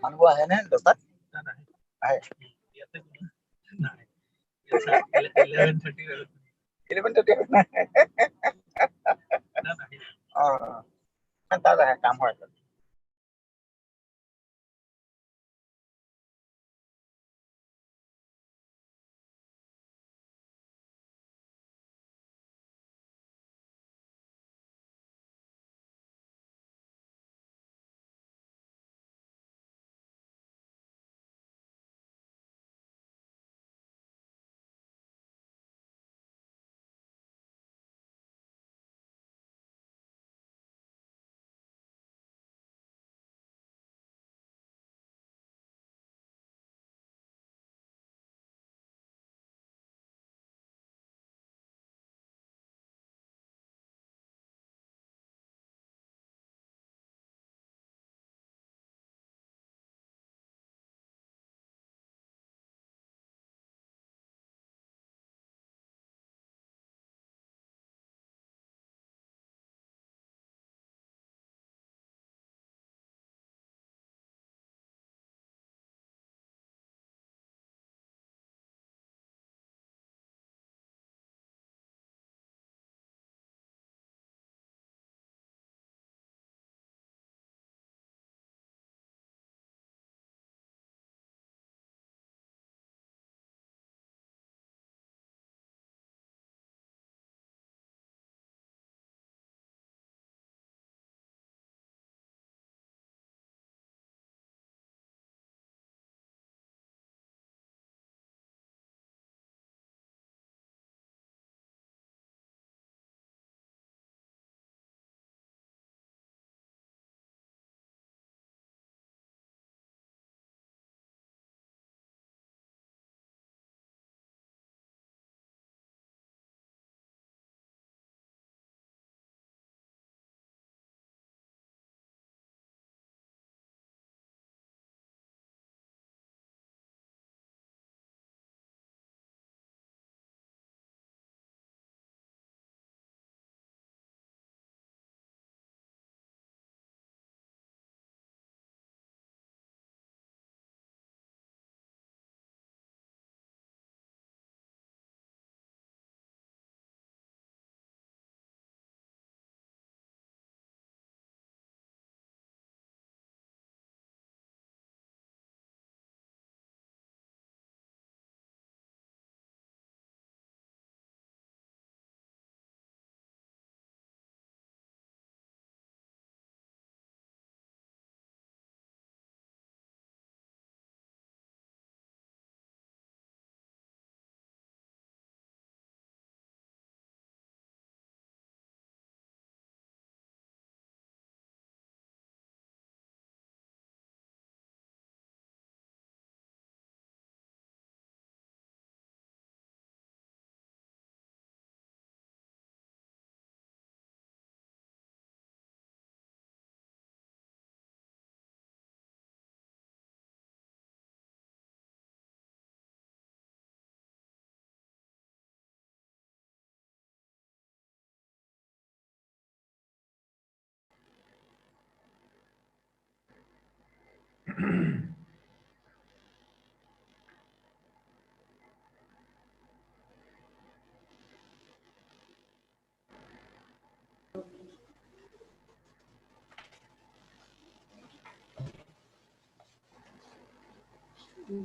अनुभव आहे ना दोस्तात? आहे. 11:30 तास आहे काम व्हायचं.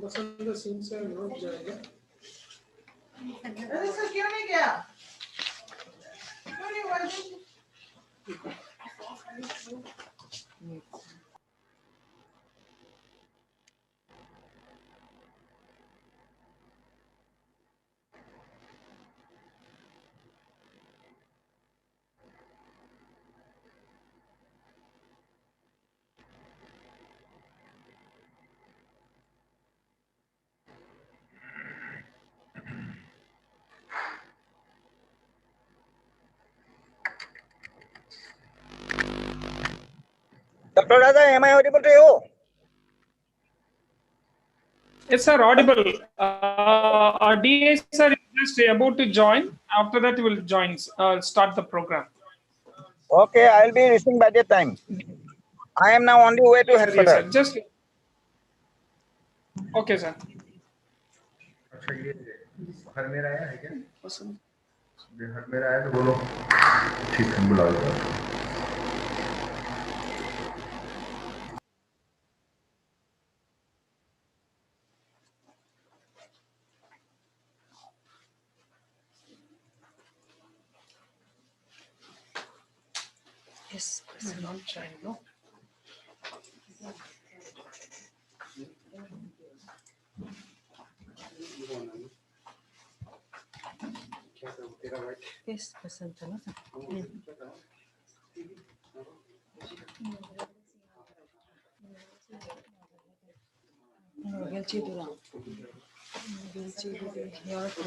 बसंत सिंह से रुक जाएगा। अरे सर क्यों नहीं गया? क्यों नहीं हुआ? Dr. Raja, am I audible to you? Yes, sir, audible. Our DA sir is just about to join. After that, we will join. Start the program. Okay, I will be reaching by that time. I am now on the way to Yes, headquarters. sir. Just Okay, sir. अच्छा ये हर मेरा आया है क्या? Awesome. हर मेरा आया तो बोलो ठीक है बुला लो. Yes, not trying, no. Yes, present na. Gelçiydi lan. Gelçiydi. Yaratma.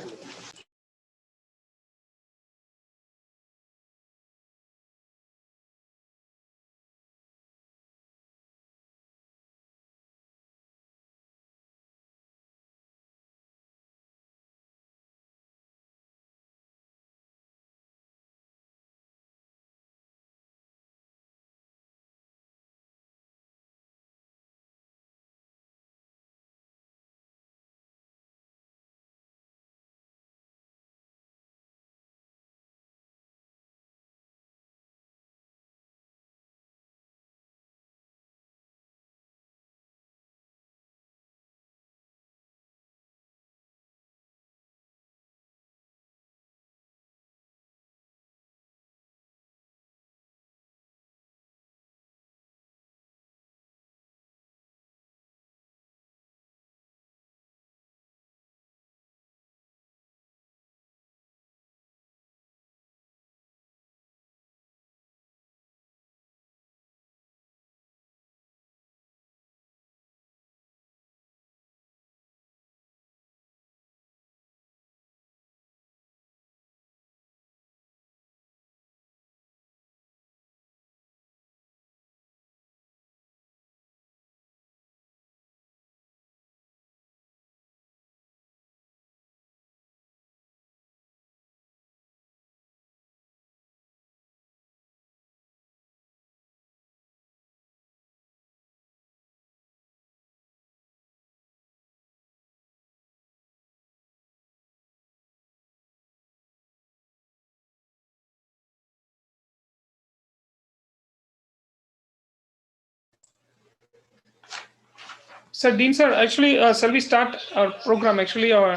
So, Dean sir, actually, shall we start our program? Actually, our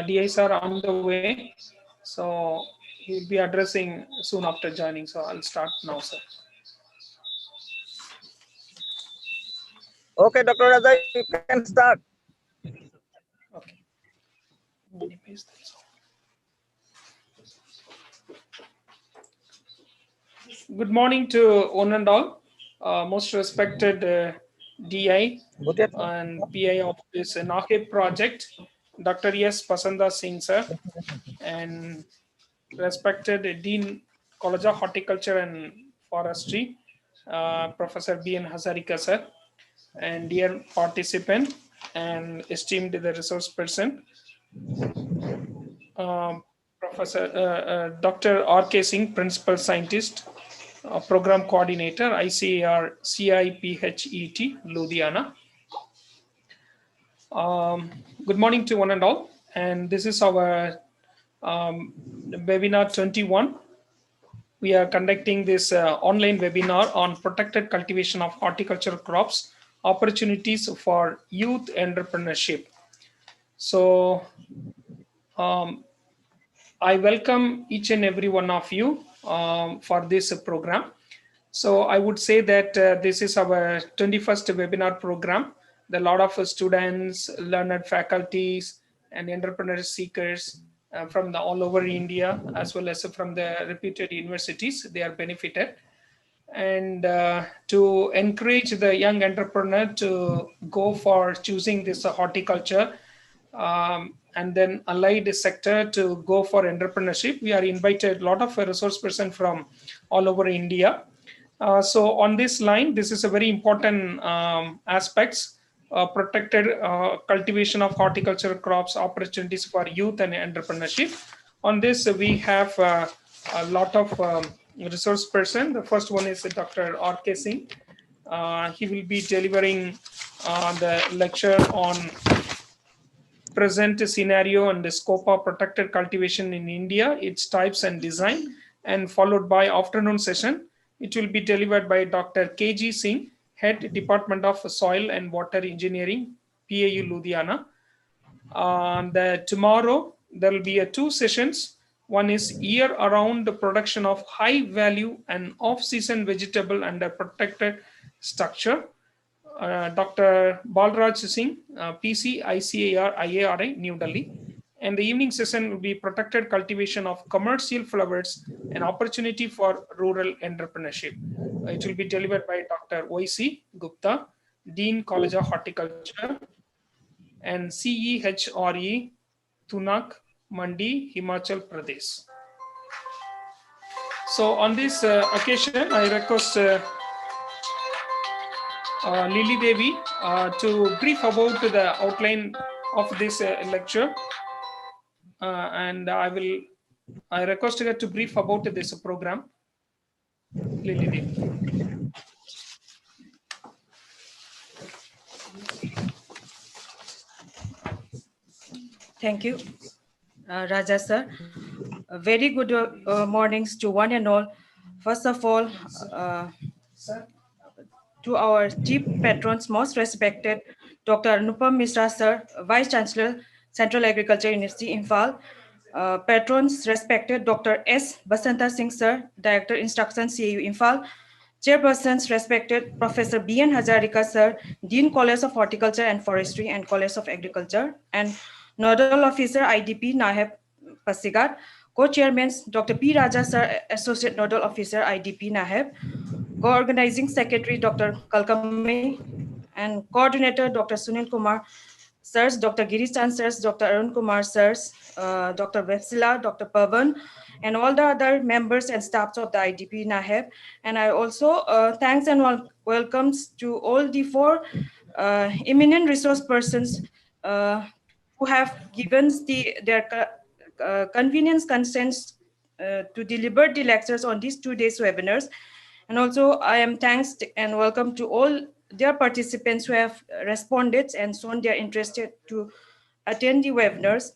DIs are on the way. So, he'll be addressing soon after joining. So, I'll start now, sir. Okay, Dr. Raja, you can start. Okay. Let me paste this. Good morning to one and all. Most respected DI and PI of this NAHIP project, Dr. S. Pasanda Singh, sir, and respected Dean, College of Horticulture and Forestry, Professor B.N. Hazarika, sir, and dear participant and esteemed the resource person, Professor Dr. R.K. Singh, Principal Scientist, Program Coordinator, ICAR CIPHET, Ludhiana. Good morning to one and all. And this is our webinar 21. We are conducting this online webinar on protected cultivation of horticultural crops, opportunities for youth entrepreneurship. So I welcome each and every one of you for this program. So I would say that this is our 21st webinar program. A lot of students, learned faculties, and entrepreneur seekers from all over India, as well as from the reputed universities, they are benefited. And to encourage the young entrepreneur to go for choosing this horticulture and then allied sector to go for entrepreneurship, we are invited a lot of resource person from all over India. So on this line, this is a very important aspects, protected cultivation of horticultural crops, opportunities for youth and entrepreneurship. On this, we have a lot of resource person. The first one is Dr. R.K. Singh. He will be delivering the lecture on present scenario and the scope of protected cultivation in India, its types and design, and followed by afternoon session. It will be delivered by Dr. KG Singh, Head Department of Soil and Water Engineering, PAU Ludhiana. Tomorrow there will be two sessions. One is year-round production of high-value and off-season vegetable under protected structure. Dr. Balraj Singh, PC, ICAR, IARI, New Delhi. And the evening session will be protected cultivation of commercial flowers, an opportunity for rural entrepreneurship. It will be delivered by Dr. YC Gupta, Dean College of Horticulture, and CEHRE, Tunak, Mandi, Himachal Pradesh. So on this occasion, I request Lily Devi to brief about the outline of this lecture, and I request her to brief about this program. Lily Devi. Thank you, Raja sir. Very good mornings to one and all. First of all, to our chief patrons, most respected Dr. Anupam Misra sir, Vice Chancellor, Central Agriculture University, Imphal. Patrons respected Dr. S. Basanta Singh sir, Director Instruction, CAU, Imphal. Chairpersons respected Professor B.N. Hazarika sir, Dean College of Horticulture and Forestry and College of Agriculture, and Nodal Officer IDP Naheb Pasigat. Co-chairmen Dr. P. Raja sir, Associate Nodal Officer IDP Naheb. Co-organizing Secretary Dr. Kalkame, and Coordinator Dr. Sunil Kumar sirs, Dr. Girish Chan sirs, Dr. Arun Kumar sirs, Dr. Vepsila, Dr. Pavan, and all the other members and staffs of the IDP NAHEB. And I also thanks and welcomes to all the four eminent resource persons who have given their convenience consents to deliver the lectures on these 2 days webinars. And also I am thanks and welcome to all their participants who have responded and shown their interest to attend the webinars,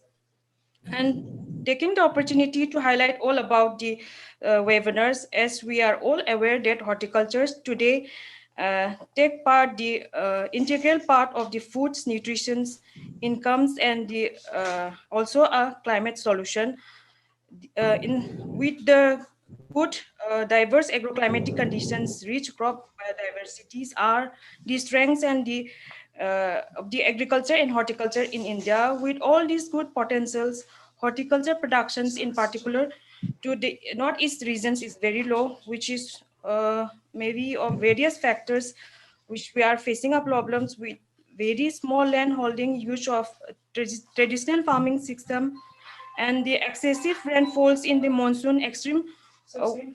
and taking the opportunity to highlight all about the webinars, as we are all aware that horticultures today take part the integral part of the foods, nutritions, incomes, and the also a climate solution. With the good diverse agroclimatic conditions, rich crop biodiversities are the strengths and the of the agriculture and horticulture in India. With all these good potentials, horticulture productions in particular to the northeast regions is very low, which is maybe of various factors, which we are facing a problems with very small land holding, use of traditional farming system, and the excessive rainfalls in the monsoon, extreme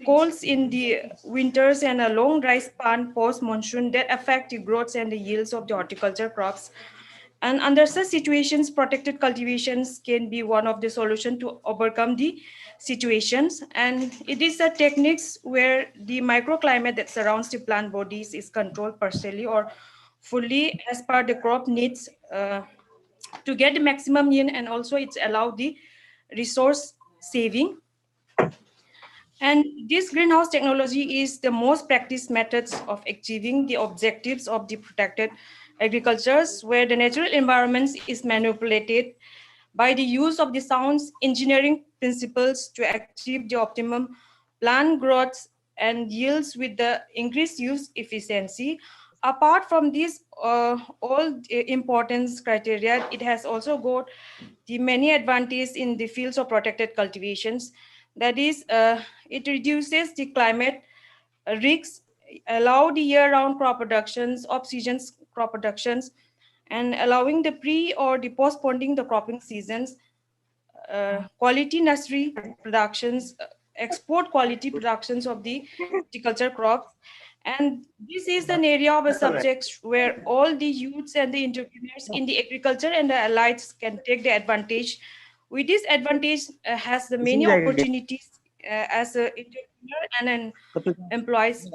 colds in the winters, and a long dry span post monsoon that affect the growths and the yields of the horticulture crops. And under such situations, protected cultivations can be one of the solutions to overcome the situations. And it is the techniques where the microclimate that surrounds the plant bodies is controlled partially or fully as per the crop needs to get the maximum yield, and also it's allowed the resource saving. And this greenhouse technology is the most practiced methods of achieving the objectives of the protected agricultures, where the natural environment is manipulated by the use of the sound engineering principles to achieve the optimum plant growth and yields with the increased use efficiency. Apart from these all the importance criteria, it has also got the many advantages in the fields of protected cultivations. That is, it reduces the climate risks, allow the year-round crop productions, off-season crop productions, and allowing the pre or the postponing the cropping seasons, quality nursery productions, export quality productions of the horticulture crops. And this is an area of a subject where all the youths and the entrepreneurs in the agriculture and the allies can take the advantage. With this advantage has the many opportunities as an entrepreneur and an employees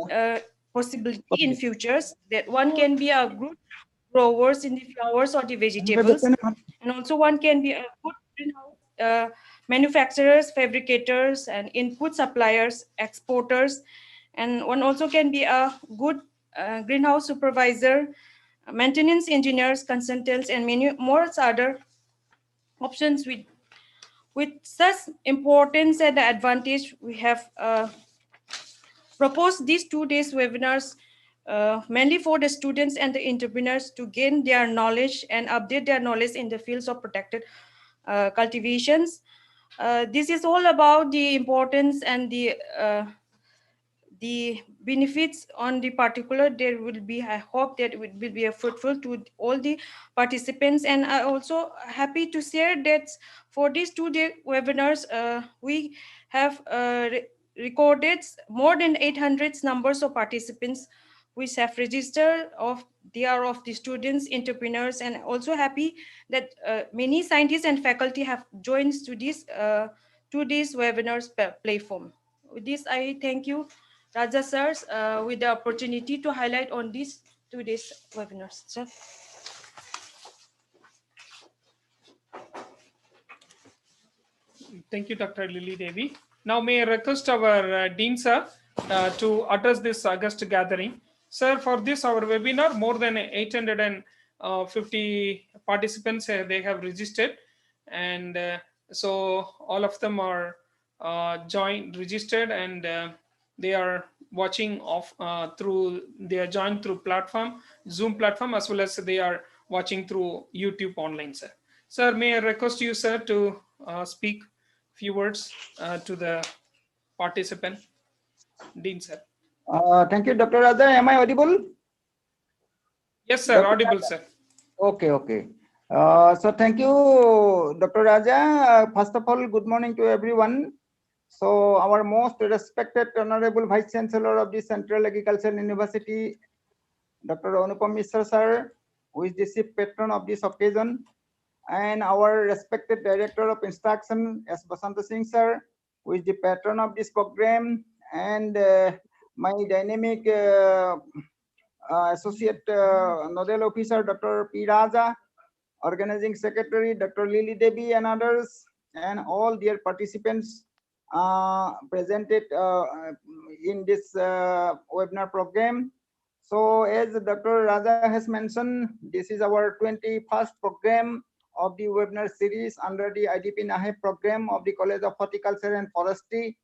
possibility in futures, that one can be a good growers in the flowers or the vegetables. And also one can be a good greenhouse manufacturers, fabricators, and input suppliers, exporters. And one also can be a good greenhouse supervisor, maintenance engineers, consultants, and many more other options. With such importance and advantage, we have proposed these 2 days webinars mainly for the students and the entrepreneurs to gain their knowledge and update their knowledge in the fields of protected cultivations. This is all about the importance and the benefits on the particular. There will be, I hope that it will be fruitful to all the participants. And I also happy to share that for these 2 day webinars we have recorded more than 800 numbers of participants which have registered. Of they are of the students, entrepreneurs, and also happy that many scientists and faculty have joined to this 2 days webinars platform. With this, I thank you, Raja sirs, with the opportunity to highlight on these 2 days webinars. Sir. Thank you, Dr. Lily Devi. Now, may I request our Dean Sir to address this August gathering. Sir, for this, our webinar, more than 850 participants, they have registered. And so all of them are registered, and they are watching they are joined through Zoom platform, as well as they are watching through YouTube online, sir. Sir, may I request you, sir, to speak few words to the participant. Dean, sir. Thank you, Dr. Raja. Am I audible? Yes, sir. Dr. Audible, Raja. Sir. Okay. So thank you, Dr. Raja. First of all, good morning to everyone. So our most respected Honorable Vice Chancellor of the Central Agricultural University, Dr. Anupam Mishra sir, who is the chief patron of this occasion, and our respected Director of Instruction, S. Basanta Singh sir, who is the patron of this program, and my dynamic Associate Nodal Officer, Dr. P. Raja, Organizing Secretary, Dr. Lily Devi, and others, and all dear participants presented in this webinar program. So as Dr. Raja has mentioned, this is our 21st program of the webinar series under the IDP NAHEP program of the College of Horticulture and Forestry.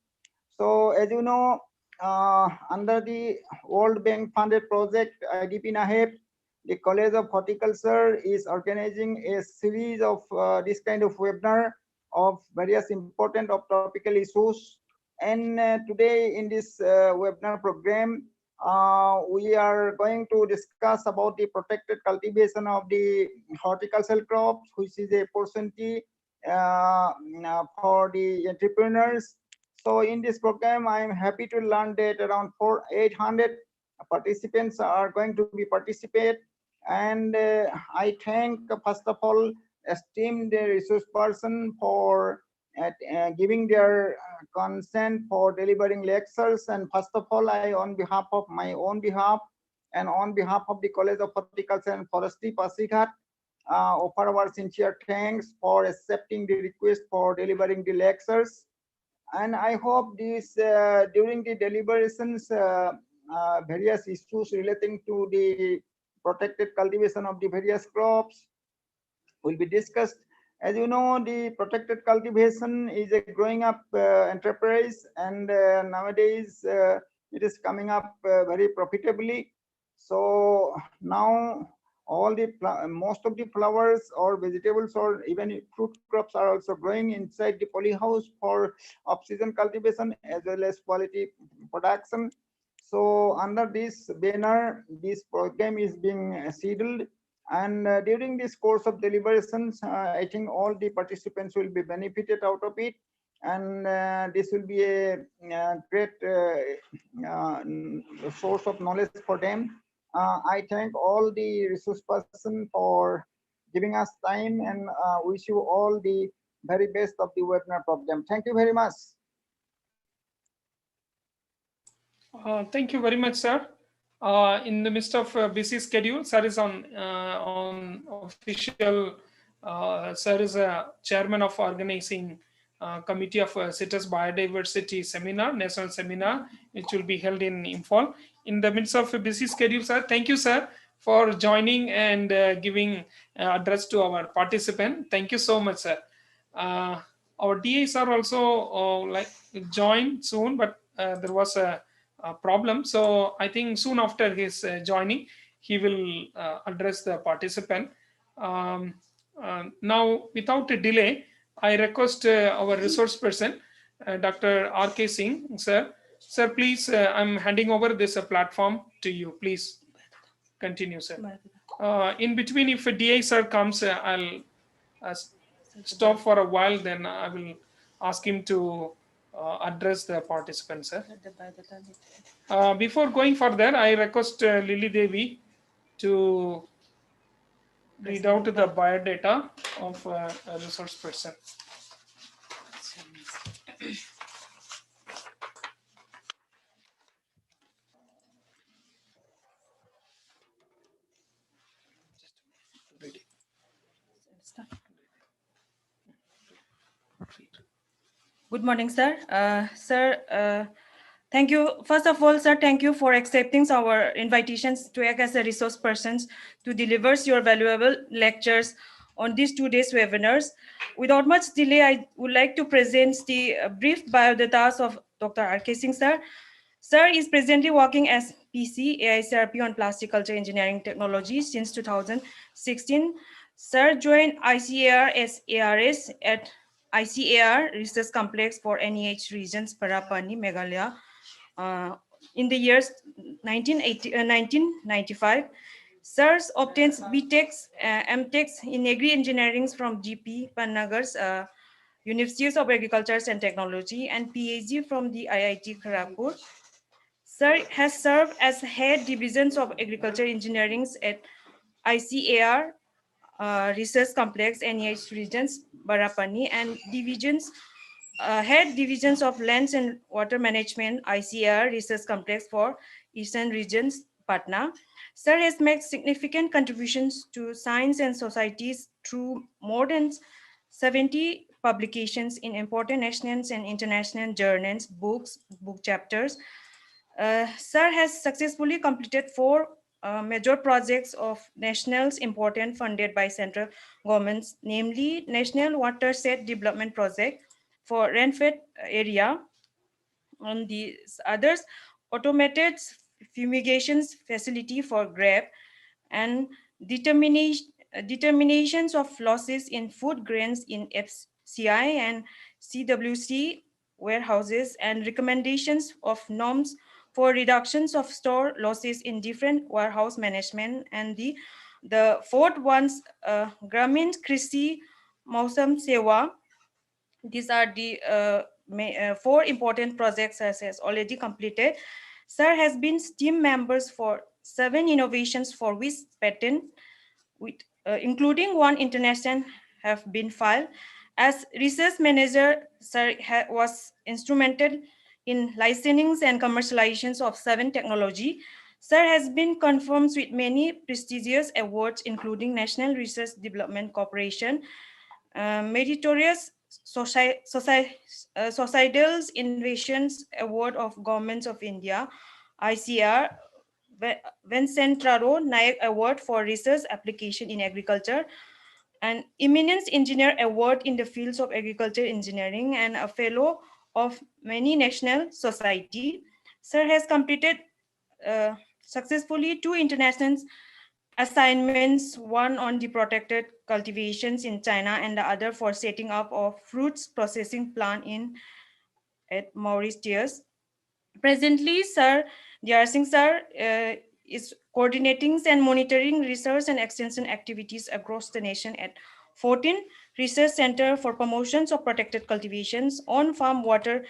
So as you know, under the World Bank funded project IDP NAHEP, the College of Horticulture is organizing a series of this kind of webinar of various important of topical issues. And today in this webinar program, we are going to discuss about the protected cultivation of the horticultural crops, which is a opportunity for the entrepreneurs. So in this program, I am happy to learn that around 800 participants are going to be participate. And I thank, first of all, esteemed resource person for giving their consent for delivering lectures. And first of all, I, on behalf of my own behalf and on behalf of the College of Horticulture and Forestry, Pasighat, offer our sincere thanks for accepting the request for delivering the lectures. And I hope this during the deliberations, various issues relating to the protected cultivation of the various crops will be discussed. As you know, the protected cultivation is a growing up enterprise, and nowadays it is coming up very profitably. So now all the most of the flowers or vegetables or even fruit crops are also growing inside the polyhouse for off-season cultivation as well as quality production. So under this banner, this program is being scheduled, and during this course of deliberations, I think all the participants will be benefited out of it, and this will be a great source of knowledge for them. I thank all the resource person for giving us time, and wish you all the very best of the webinar program. Thank you very much. Thank you very much, sir. In the midst of a busy schedule, sir is on official. Sir is a chairman of organizing committee of CITES Biodiversity Seminar, National Seminar, which will be held in Imphal. In the midst of a busy schedule, sir, thank you, sir, for joining and giving address to our participant. Thank you so much, sir. Uh, our DAs are also like join soon, but there was a problem. So I think soon after his joining, he will address the participant. Um, Now, without a delay, I request our resource person, Dr. R.K. Singh, sir. Sir, please, I'm handing over this platform to you. Please continue, sir. In between, if a DA sir comes, I'll uh, stop for a while, then I will ask him to address the participants, sir. Before going further, I request Lily Devi to read out the biodata of a resource person. Good morning, sir. Thank you. First of all, sir, thank you for accepting our invitations to act as a resource persons to deliver your valuable lectures on these 2 days webinars. Without much delay, I would like to present the brief biodatas of Dr. R.K. Singh, sir. Sir is presently working as PC AICRP on plastic culture engineering technology since 2016. Sir joined ICAR as ARS at ICAR Research Complex for NEH regions, Parapani, Meghalaya, in the years 1995. SIRS obtains BTECs, MTECs in agri engineering from GP Panagar's Universities of Agriculture and Technology and PhD from the IIT Kharagpur. Sir has served as head divisions of agriculture engineering at ICAR Research Complex, NEH regions, Barapani, and divisions, head divisions of lands and water management, ICAR Research Complex for Eastern regions, Patna. Sir has made significant contributions to science and societies through more than 70 publications in important national and international journals, books, book chapters. Sir has successfully completed 4 major projects of nationals important funded by central governments, namely National Watershed Development Project for Renfed area, on the others automated fumigations facility for grape, and determinations of losses in food grains in FCI and CWC warehouses, and recommendations of norms for reductions of store losses in different warehouse management. And the fourth one's Gramin Krishi Mausam Sewa. These are the 4 important projects as has already completed. Sir has been team members for 7 innovations for which patent, with, including 1 international, have been filed. As research manager, Sir was instrumental in licensings and commercializations of 7 technology. Sir has been confirmed with many prestigious awards, including National Research Development Corporation, Meritorious Societal Innovations Award of Governments of India, ICR, Vencentraro Nayak Award for Research Application in Agriculture, an Eminence Engineer Award in the fields of agriculture engineering, and a fellow of many national society. Sir has completed successfully 2 international assignments, one on the protected cultivations in China and the other for setting up of fruits processing plant in at Mauritius. Presently, Sir Diyar Singh Sir is coordinating and monitoring research and extension activities across the nation at 14 research center for promotions of protected cultivations, on-farm water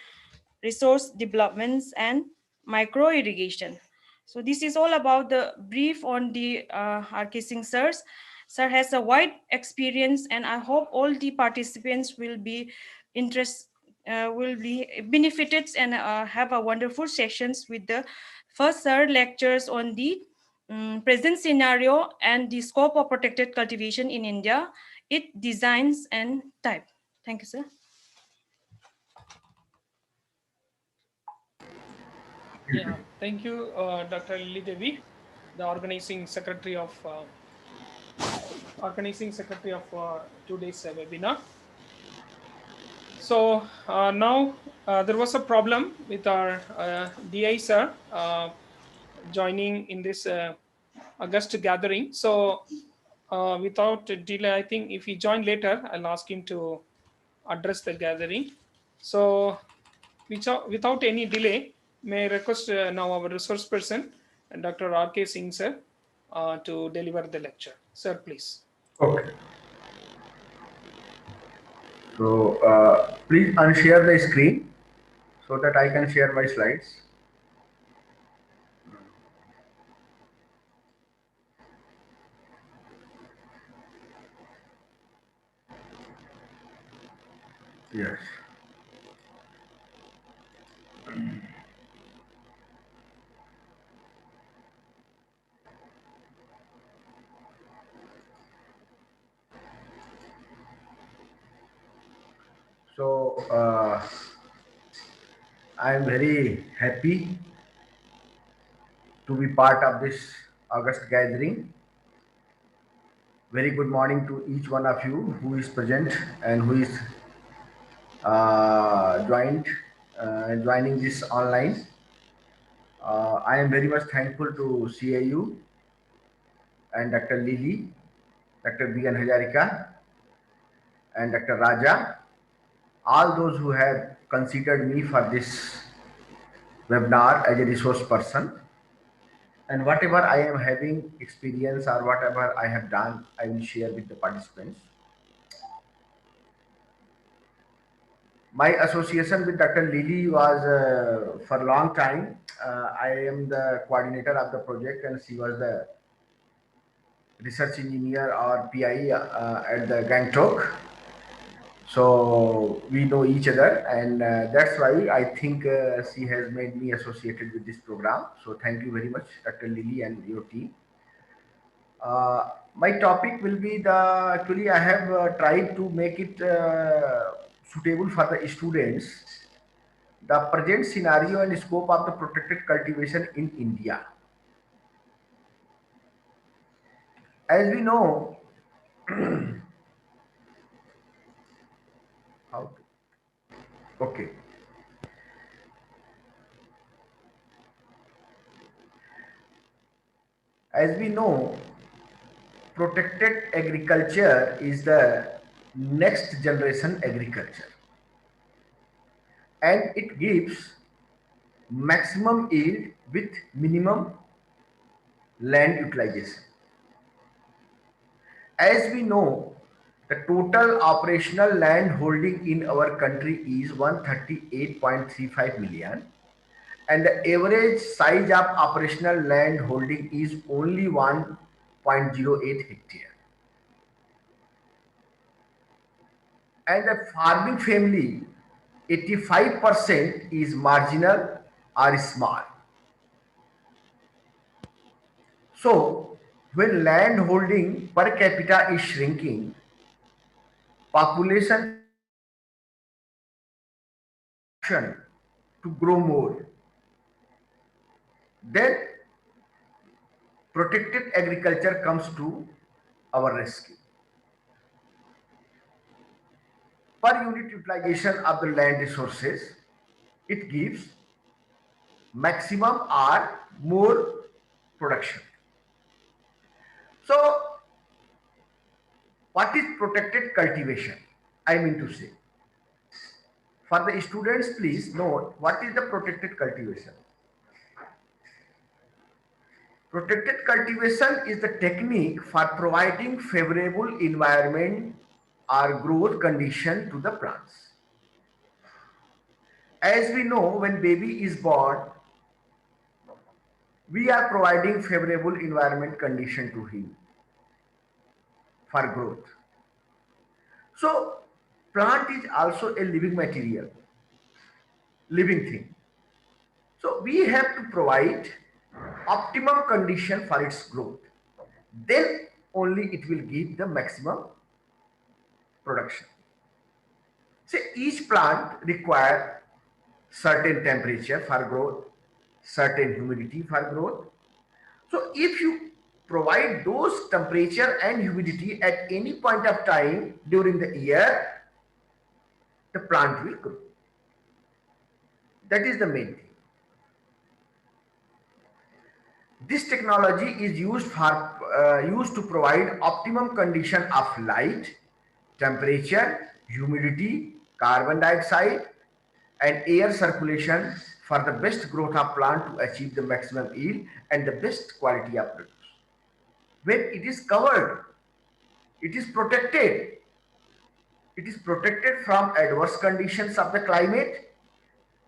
resource developments, and micro irrigation. So this is all about the brief on the R.K. Singh sirs. Sir has a wide experience, and I hope all the participants will be benefited and have a wonderful sessions with the First, sir lectures on the present scenario and the scope of protected cultivation in India, its designs and type. Thank you, sir. Yeah, thank you, Dr. Lily Devi, the organizing secretary of today's webinar. So now there was a problem with our DI sir joining in this August gathering. So without delay, I think if he join later, I'll ask him to address the gathering. So without any delay, may I request now our resource person, Dr. R.K. Singh sir, to deliver the lecture. Sir, please. Okay. So please unshare the screen so that I can share my slides. Yes. So I am very happy to be part of this August gathering. Very good morning to each one of you who is present and who is joining this online. I am very much thankful to CAU and Dr. Lily, Dr. B.N. Hajarika, and Dr. Raja, all those who have considered me for this webinar as a resource person. And whatever I am having experience or whatever I have done, I will share with the participants. My association with Dr. Lily was for a long time. I am the coordinator of the project and she was the research engineer or PI at the Gangtok. So we know each other, and that's why I think she has made me associated with this program. So thank you very much, Dr. Lily and your team. My topic will be the actually I have tried to make it suitable for the students. The present scenario and scope of the protected cultivation in India. As we know, how to, okay. As we know, protected agriculture is the next generation agriculture, and it gives maximum yield with minimum land utilization. As we know, the total operational land holding in our country is 138.35 million, and the average size of operational land holding is only 1.08 hectare. And the farming family, 85% is marginal or small. So when land holding per capita is shrinking, population option to grow more, then protected agriculture comes to our rescue. Per unit utilization of the land resources, it gives maximum or more production. So what is protected cultivation? I mean to say, for the students, please note what is the protected cultivation. Protected cultivation is the technique for providing favorable environment or growth condition to the plants. As we know, when baby is born, we are providing favorable environment condition to him for growth. So plant is also a living material, living thing. So we have to provide optimum condition for its growth. Then only it will give the maximum production. Say each plant requires certain temperature for growth, certain humidity for growth. So if you provide those temperature and humidity at any point of time during the year, the plant will grow. That is the main thing. This technology is used to provide optimum condition of light, temperature, humidity, carbon dioxide, and air circulation for the best growth of plant to achieve the maximum yield and the best quality of produce. When it is covered, it is protected. It is protected from adverse conditions of the climate.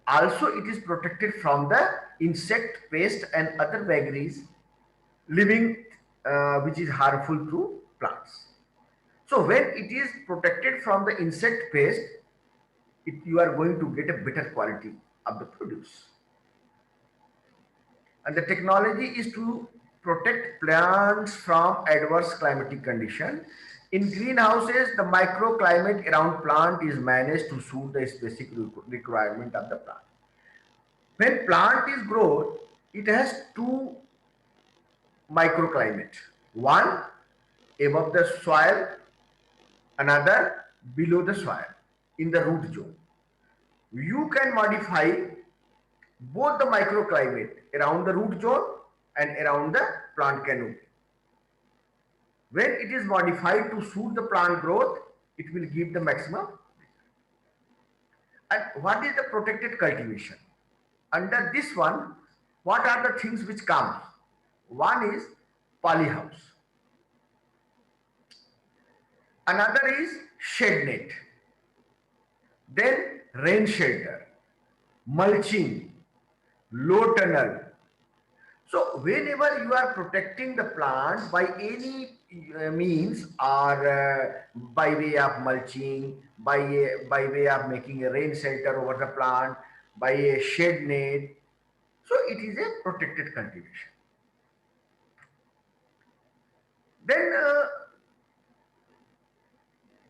Also, it is protected from the insect, pest, and other vagaries living which is harmful to plants. So when it is protected from the insect pest, you are going to get a better quality of the produce. And the technology is to protect plants from adverse climatic condition. In greenhouses, the microclimate around plant is managed to suit the specific requirement of the plant. When plant is grown, it has two microclimate. One above the soil, another below the soil in the root zone. You can modify both the microclimate around the root zone and around the plant canopy. When it is modified to suit the plant growth, it will give the maximum. And what is the protected cultivation? Under this one, what are the things which come? One is polyhouse. Another is shade net. Then rain shelter, mulching, low tunnel. So whenever you are protecting the plant by any means or by way of mulching, by way of making a rain shelter over the plant, by a shade net, so it is a protected cultivation. Then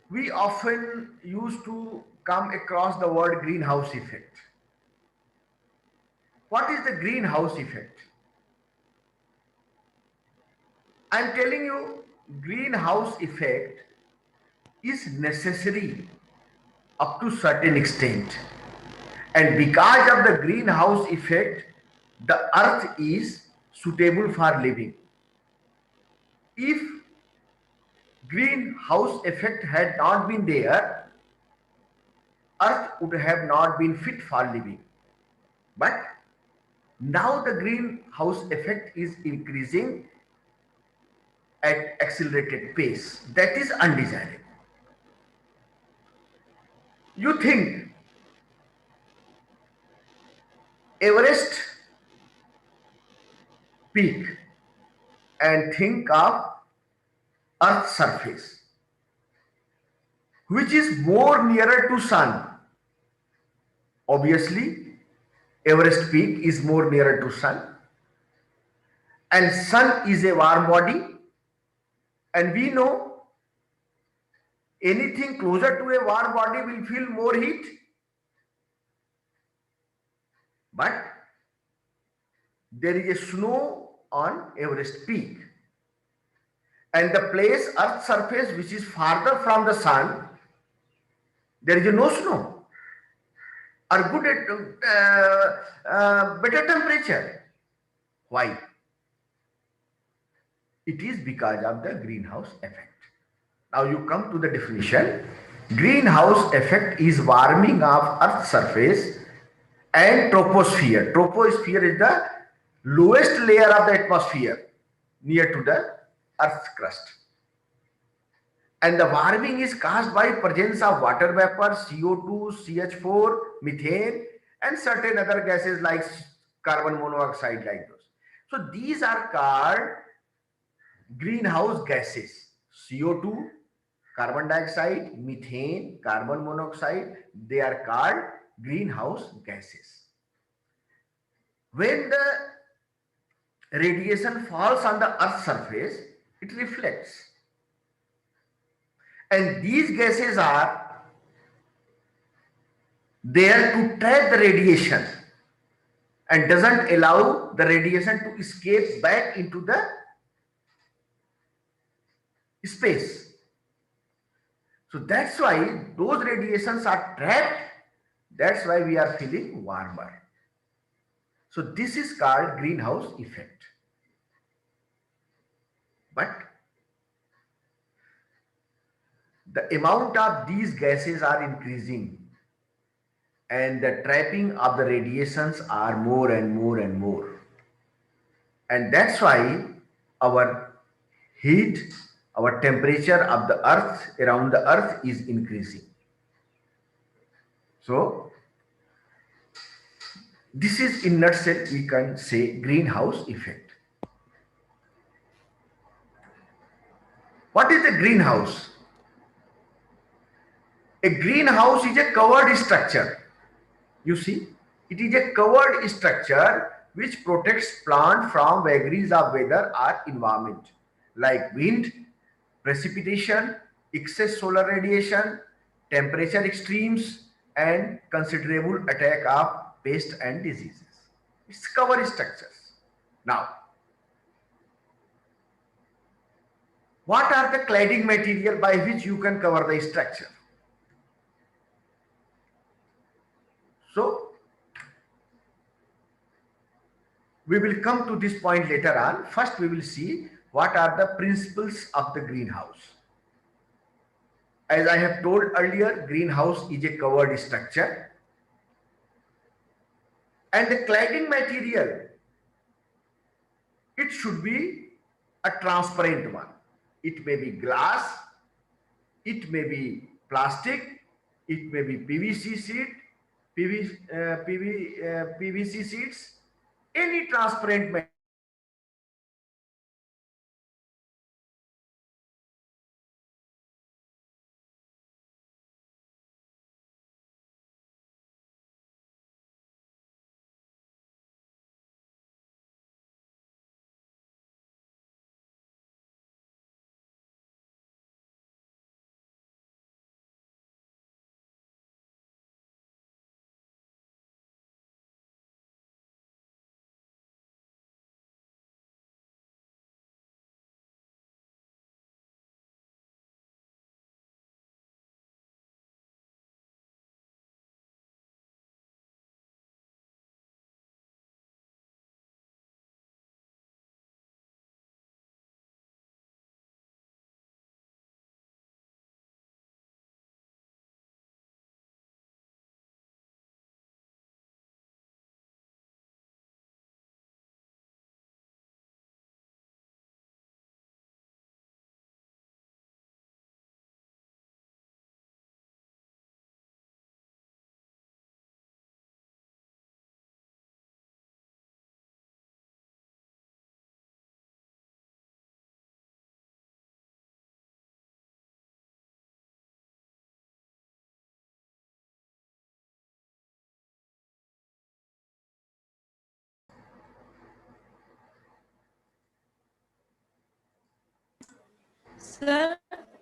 we often used to come across the word greenhouse effect. What is the greenhouse effect? I am telling you, greenhouse effect is necessary up to certain extent. And because of the greenhouse effect, the earth is suitable for living. If greenhouse effect had not been there, earth would have not been fit for living. But now the greenhouse effect is increasing at accelerated pace. That is undesirable. You think Everest peak and think of Earth's surface, which is more nearer to sun. Obviously, Everest peak is more nearer to sun, and sun is a warm body, and we know anything closer to a warm body will feel more heat. But there is a snow on Everest peak, and the place Earth's surface which is farther from the sun, there is no snow or good better temperature. Why? It is because of the greenhouse effect. Now you come to the definition. Greenhouse effect is warming of Earth's surface and troposphere. Troposphere is the lowest layer of the atmosphere near to the Earth's crust. And the warming is caused by presence of water vapor, CO2, CH4, methane, and certain other gases like carbon monoxide like those. So these are called greenhouse gases. CO2, carbon dioxide, methane, carbon monoxide, they are called greenhouse gases. When the radiation falls on the Earth's surface, it reflects. And these gases are there to trap the radiation and doesn't allow the radiation to escape back into the space. So that's why those radiations are trapped. That's why we are feeling warmer. So this is called greenhouse effect. But the amount of these gases are increasing and the trapping of the radiations are more and more and more. And that's why our heat, our temperature of the earth, around the earth is increasing. So this is in nutshell we can say greenhouse effect. What is the greenhouse? A greenhouse is a covered structure. You see, it is a covered structure which protects plant from vagaries of weather or environment like wind, precipitation, excess solar radiation, temperature extremes, and considerable attack of pests and diseases. It's covered structures. Now, what are the cladding material by which you can cover the structure? So, we will come to this point later on. First, we will see what are the principles of the greenhouse. As I have told earlier, greenhouse is a covered structure. And the cladding material, it should be a transparent one. It may be glass, it may be plastic, it may be PVC sheet, PVC sheets, any transparent material which can cover the structure. Sir,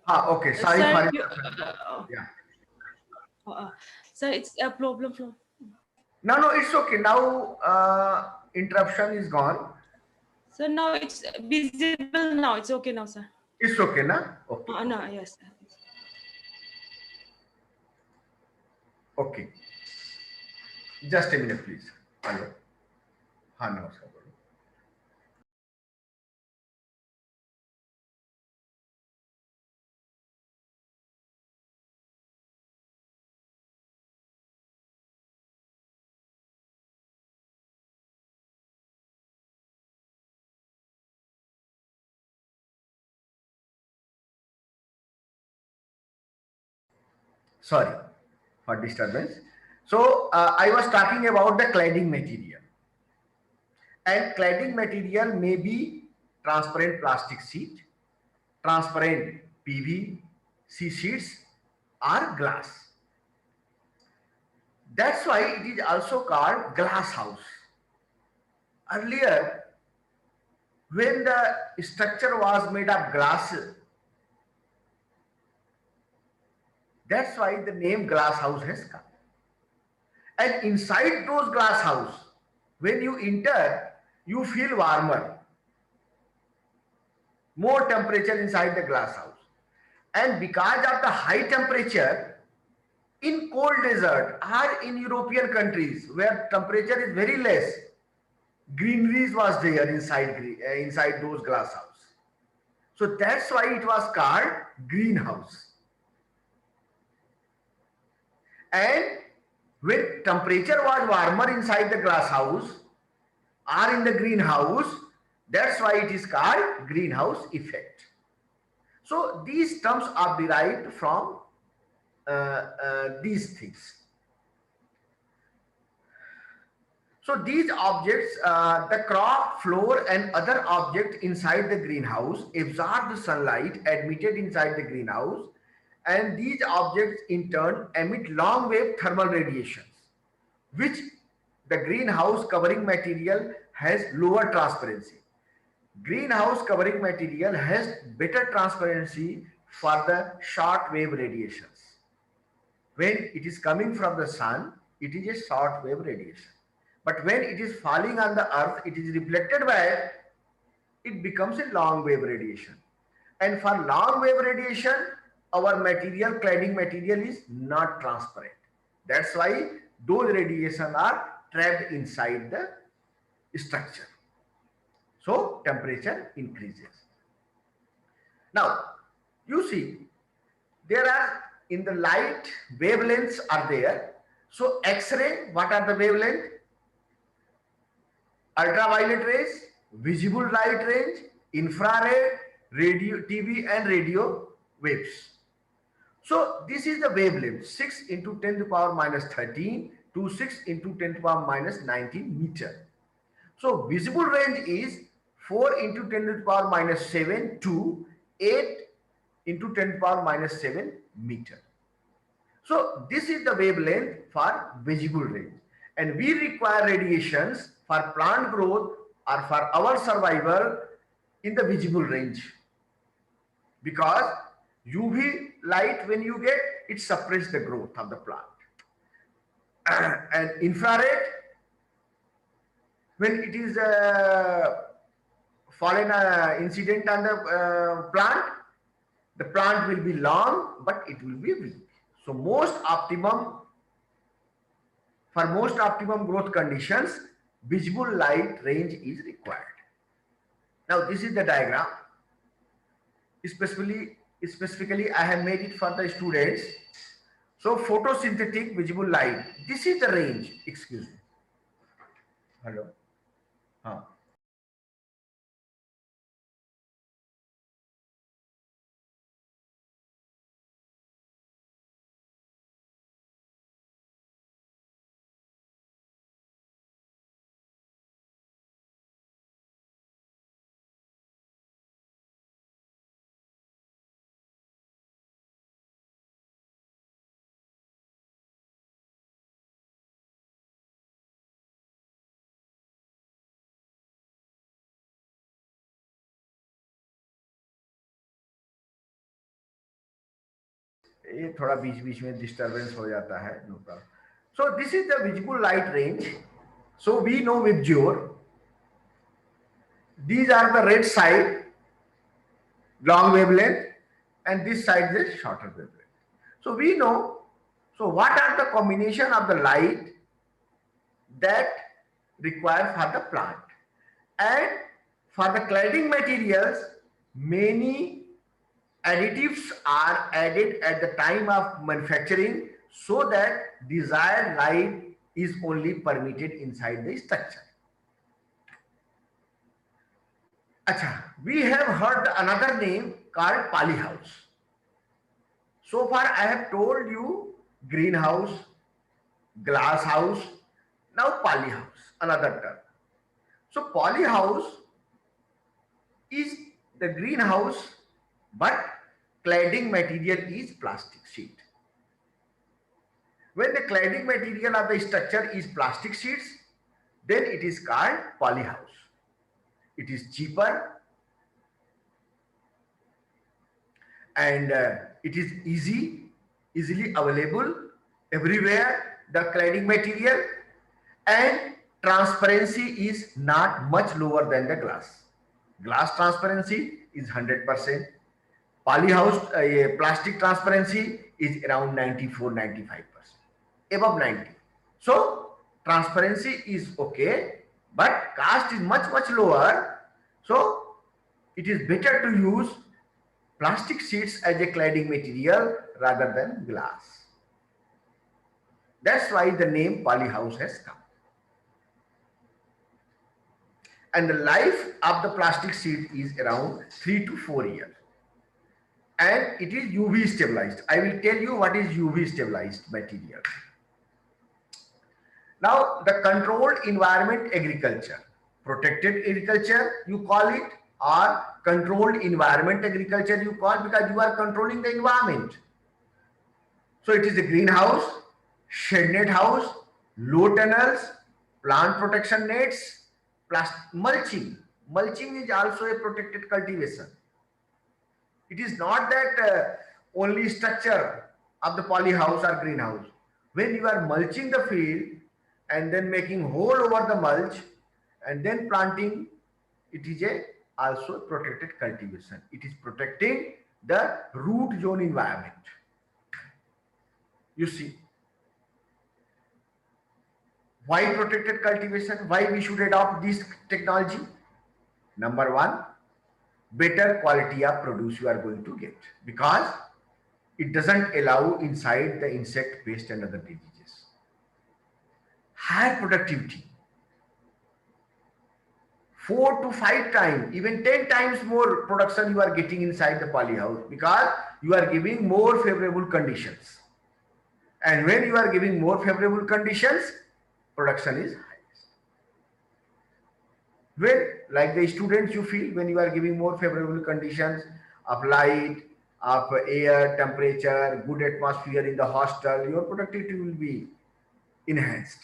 Okay, sorry sir, for you, interruption. Yeah. sir, it's a problem. No, no, it's okay. Now interruption is gone. So now it's visible now. It's okay now, sir. It's okay, na? Okay, No, okay, yes. okay. Just a minute, please. Hello. हाँ नमस्कार बोलो. Sorry for disturbance. So I was talking about the cladding material, and cladding material may be transparent plastic sheet, transparent PVC sheets, or glass. That's why it is also called glass house. Earlier, when the structure was made of glass, that's why the name glass house has come. And inside those glass house, when you enter, you feel warmer, more temperature inside the glass house. And because of the high temperature, in cold desert or in European countries where temperature is very less, greeneries was there inside those glass house. So that's why it was called greenhouse. And when temperature was warmer inside the glass house or in the greenhouse, that's why it is called greenhouse effect. So these terms are derived from these things. So these objects, the crop, floor and other objects inside the greenhouse absorb the sunlight admitted inside the greenhouse, and these objects in turn emit long wave thermal radiations, which the greenhouse covering material has lower transparency. Greenhouse covering material has better transparency for the short wave radiations. When it is coming from the sun, it is a short wave radiation. But when it is falling on the earth, it is reflected by it becomes a long wave radiation. And for long wave radiation, our material, cladding material is not transparent. That's why those radiation are trapped inside the structure. So temperature increases. Now, you see, there are in the light wavelengths are there. So X-ray, what are the wavelength? Ultraviolet rays, visible light range, infrared, radio, TV and radio waves. So this is the wavelength 6 into 10 to the power minus 13 to 6 into 10 to the power minus 19 meter. So visible range is 4 into 10 to the power minus 7 to 8 into 10 to the power minus 7 meter. So this is the wavelength for visible range, and we require radiations for plant growth or for our survival in the visible range, because UV light when you get it suppresses the growth of the plant. And infrared, when it is fallen incident on the plant will be long but it will be weak. So for most optimum growth conditions, visible light range is required. Now this is the diagram. Specifically I have made it for the students. So photosynthetic visible light, this is the range. Excuse me. Hello. ये थोड़ा बीच बीच में disturbance हो जाता है, no problem. So this is the visible light range. So we know with Jor, these are the red side, long wavelength, and this side is shorter wavelength. So we know, so what are the combination of the light that required for the plant? And for the cladding materials, many additives are added at the time of manufacturing so that desired light is only permitted inside the structure. Acha, we have heard another name called polyhouse. So far I have told you greenhouse, glass house, now polyhouse, another term. So polyhouse is the greenhouse, but cladding material is plastic sheet. When the cladding material of the structure is plastic sheets, then it is called polyhouse. It is cheaper and it is easily available everywhere, the cladding material, and transparency is not much lower than the glass. Glass transparency is 100%. Polyhouse plastic transparency is around 94-95%, above 90. So transparency is okay, but cost is much lower. So it is better to use plastic sheets as a cladding material rather than glass. That's why the name polyhouse has come. And the life of the plastic sheet is around 3 to 4 years. And it is UV stabilized. I will tell you what is UV stabilized material. Now, the controlled environment agriculture, protected agriculture you call it, or controlled environment agriculture you call, because you are controlling the environment. So it is a greenhouse, shed net house, low tunnels, plant protection nets, mulching. Mulching is also a protected cultivation. It is not that only structure of the polyhouse or greenhouse. When you are mulching the field and then making hole over the mulch and then planting, it is also a protected cultivation. It is protecting the root zone environment. You see, why protected cultivation? Why we should adopt this technology? Number one, better quality of produce you are going to get, because it doesn't allow inside the insect pest and other diseases. Higher productivity, 4 to 5 times, even 10 times more production you are getting inside the polyhouse, because you are giving more favorable conditions. And when you are giving more favorable conditions, production is highest. When, like the students, you feel when you are giving more favorable conditions of light, of air, temperature, good atmosphere in the hostel, your productivity will be enhanced.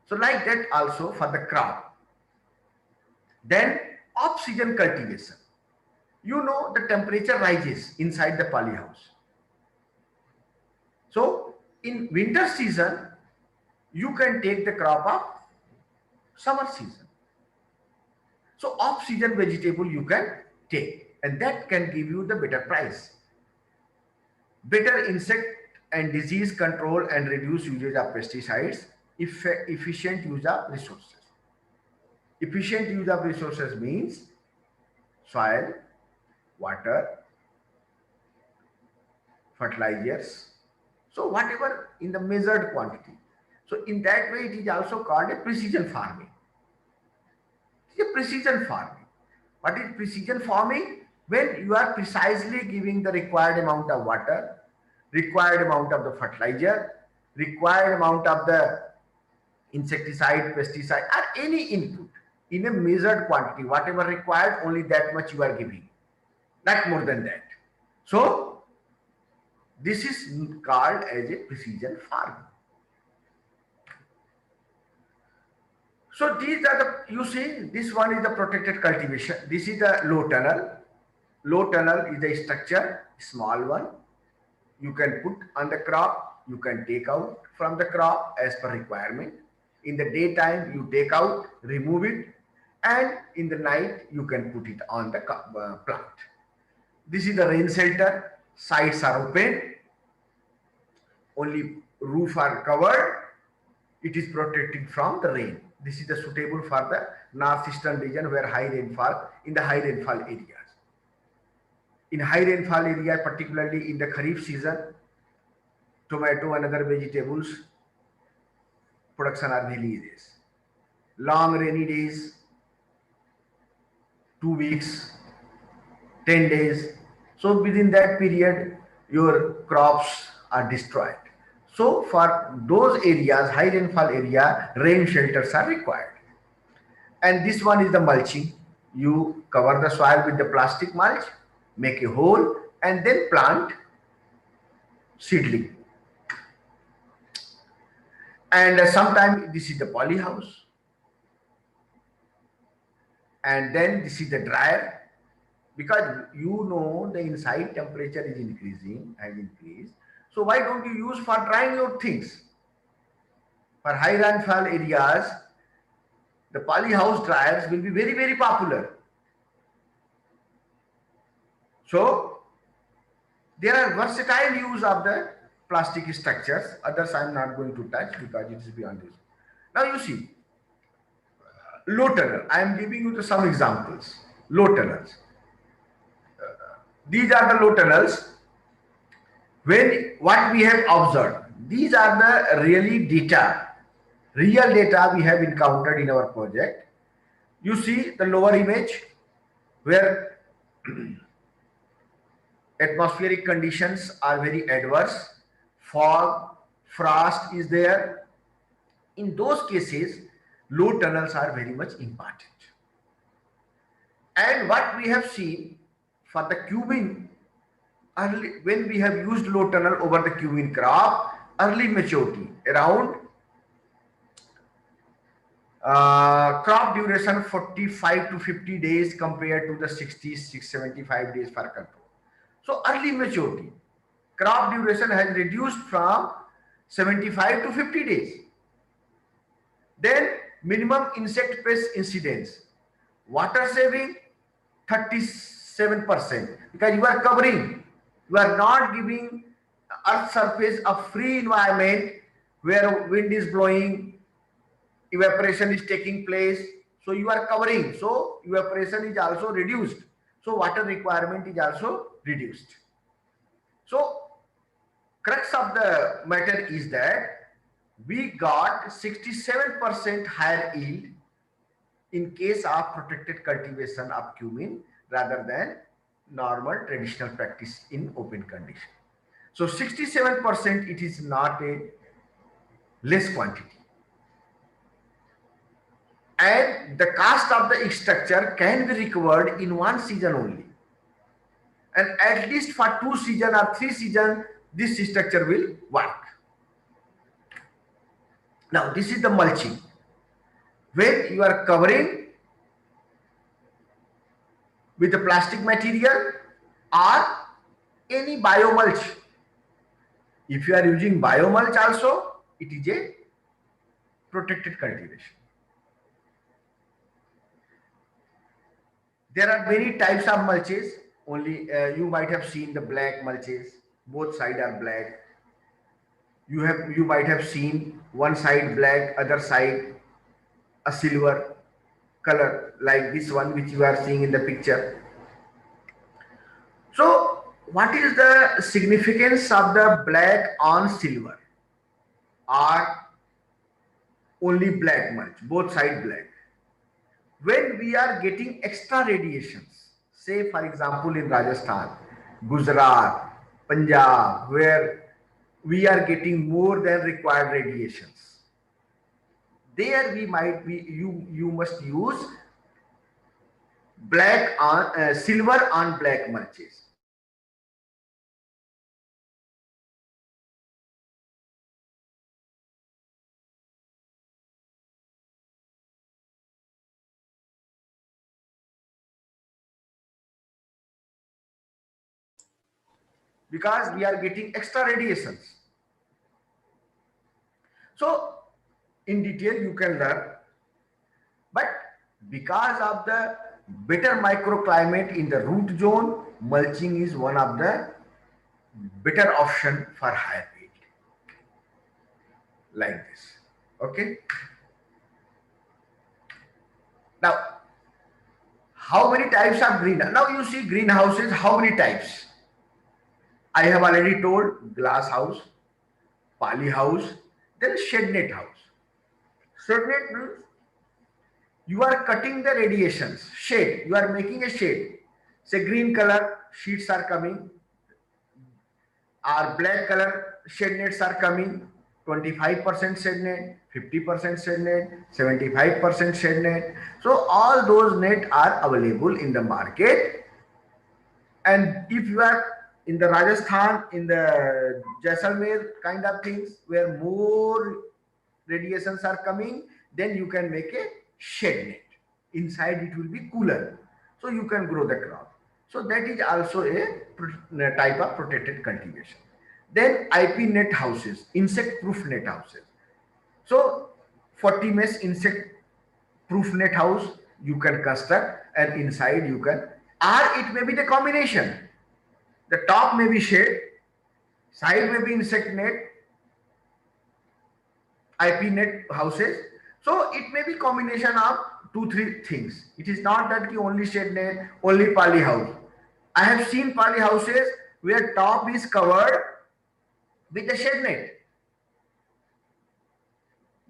So like that also for the crop. Then off-season cultivation. You know the temperature rises inside the polyhouse. So in winter season, you can take the crop of summer season. So off-season vegetable you can take, and that can give you the better price. Better insect and disease control and reduce usage of pesticides, efficient use of resources. Efficient use of resources means soil, water, fertilizers. So whatever in the measured quantity. So in that way, it is also called a precision farming. It is a precision farming. What is precision farming? When you are precisely giving the required amount of water, required amount of the fertilizer, required amount of the insecticide, pesticide, or any input in a measured quantity, whatever required, only that much you are giving, not more than that. So this is called as a precision farming. So these are the, you see, this one is the protected cultivation. This is the low tunnel. Low tunnel is the structure, small one. You can put on the crop, you can take out from the crop as per requirement. In the daytime, you take out, remove it, and in the night, you can put it on the plant. This is the rain shelter. Sides are open, only roof are covered. It is protected from the rain. This is the suitable for the northeastern region where high rainfall, in the high rainfall areas. In high rainfall area, particularly in the Kharif season, tomato and other vegetables production are very less. Long rainy days, 2 weeks, 10 days. So within that period, your crops are destroyed. So for those areas, high rainfall area, rain shelters are required. And this one is the mulching. You cover the soil with the plastic mulch, make a hole, and then plant seedling. And sometimes this is the polyhouse. and then this is the dryer, because you know the inside temperature is increasing, has increased. So why don't you use for drying your things? For high rainfall areas, the poly house dryers will be very, very popular. So there are versatile use of the plastic structures. Others I am not going to touch because it is beyond this. Now you see, low tunnel. I am giving you some examples. Low tunnels. These are the low tunnels. When what we have observed, these are the really data, real data we have encountered in our project. You see the lower image where atmospheric conditions are very adverse, fog, frost is there. In those cases, low tunnels are very much important. And what we have seen for the cumin, early, when we have used low tunnel over the cumin crop, early maturity around crop duration 45 to 50 days compared to the 60, 75 days for control. So early maturity, crop duration has reduced from 75 to 50 days. Then minimum insect pest incidence, water saving 37%, because you are covering, you are not giving earth surface a free environment where wind is blowing, evaporation is taking place. So you are covering, so evaporation is also reduced, so water requirement is also reduced. So crux of the matter is that we got 67% higher yield in case of protected cultivation of cumin rather than normal traditional practice in open condition. So 67%, it is not a less quantity. And the cost of the structure can be recovered in one season only. And at least for 2 seasons or 3 seasons, this structure will work. Now, this is the mulching. When you are covering with the plastic material or any biomulch. If you are using biomulch also, it is a protected cultivation. There are many types of mulches. Only you might have seen the black mulches. Both sides are black. You might have seen one side black, other side a silver color, like this one which you are seeing in the picture. So what is the significance of the black on silver or only black mulch, both side black? When we are getting extra radiations, say for example in Rajasthan, Gujarat, Punjab, where we are getting more than required radiations, there we might be, you must use black on silver on black mulches. Because we are getting extra radiations. So in detail you can learn, but because of the better microclimate in the root zone, mulching is one of the better option for higher yield, like this. Okay. Now, how many types of greenhouse? Now you see greenhouses, how many types? I have already told: glass house, poly house, then shed net house. Shed net means you are cutting the radiations. Shade, you are making a shade. Say green color sheets are coming, or black color shade nets are coming. 25% shade net, 50% shade net, 75% shade net. So all those net are available in the market. And if you are in the Rajasthan, in the Jaisalmer kind of things, where more radiations are coming, then you can make a shade net. inside it will be cooler, so you can grow the crop. So that is also a type of protected cultivation. Then IP net houses, insect proof net houses. So 40 mesh insect proof net house you can construct, and inside you can, or it may be the combination. The top may be shade, side may be insect net, IP net houses. So it may be combination of two, three things. It is not that the only shade net, only poly house. I have seen poly houses where top is covered with the shade net.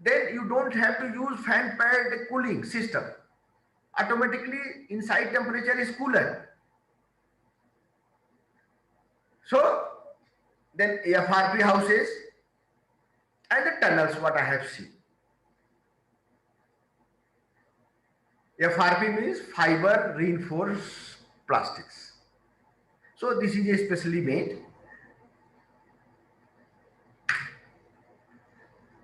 Then you don't have to use fan pad cooling system. Automatically inside temperature is cooler. So then FRP houses and the tunnels what I have seen. FRP means fiber reinforced plastics. So this is especially made.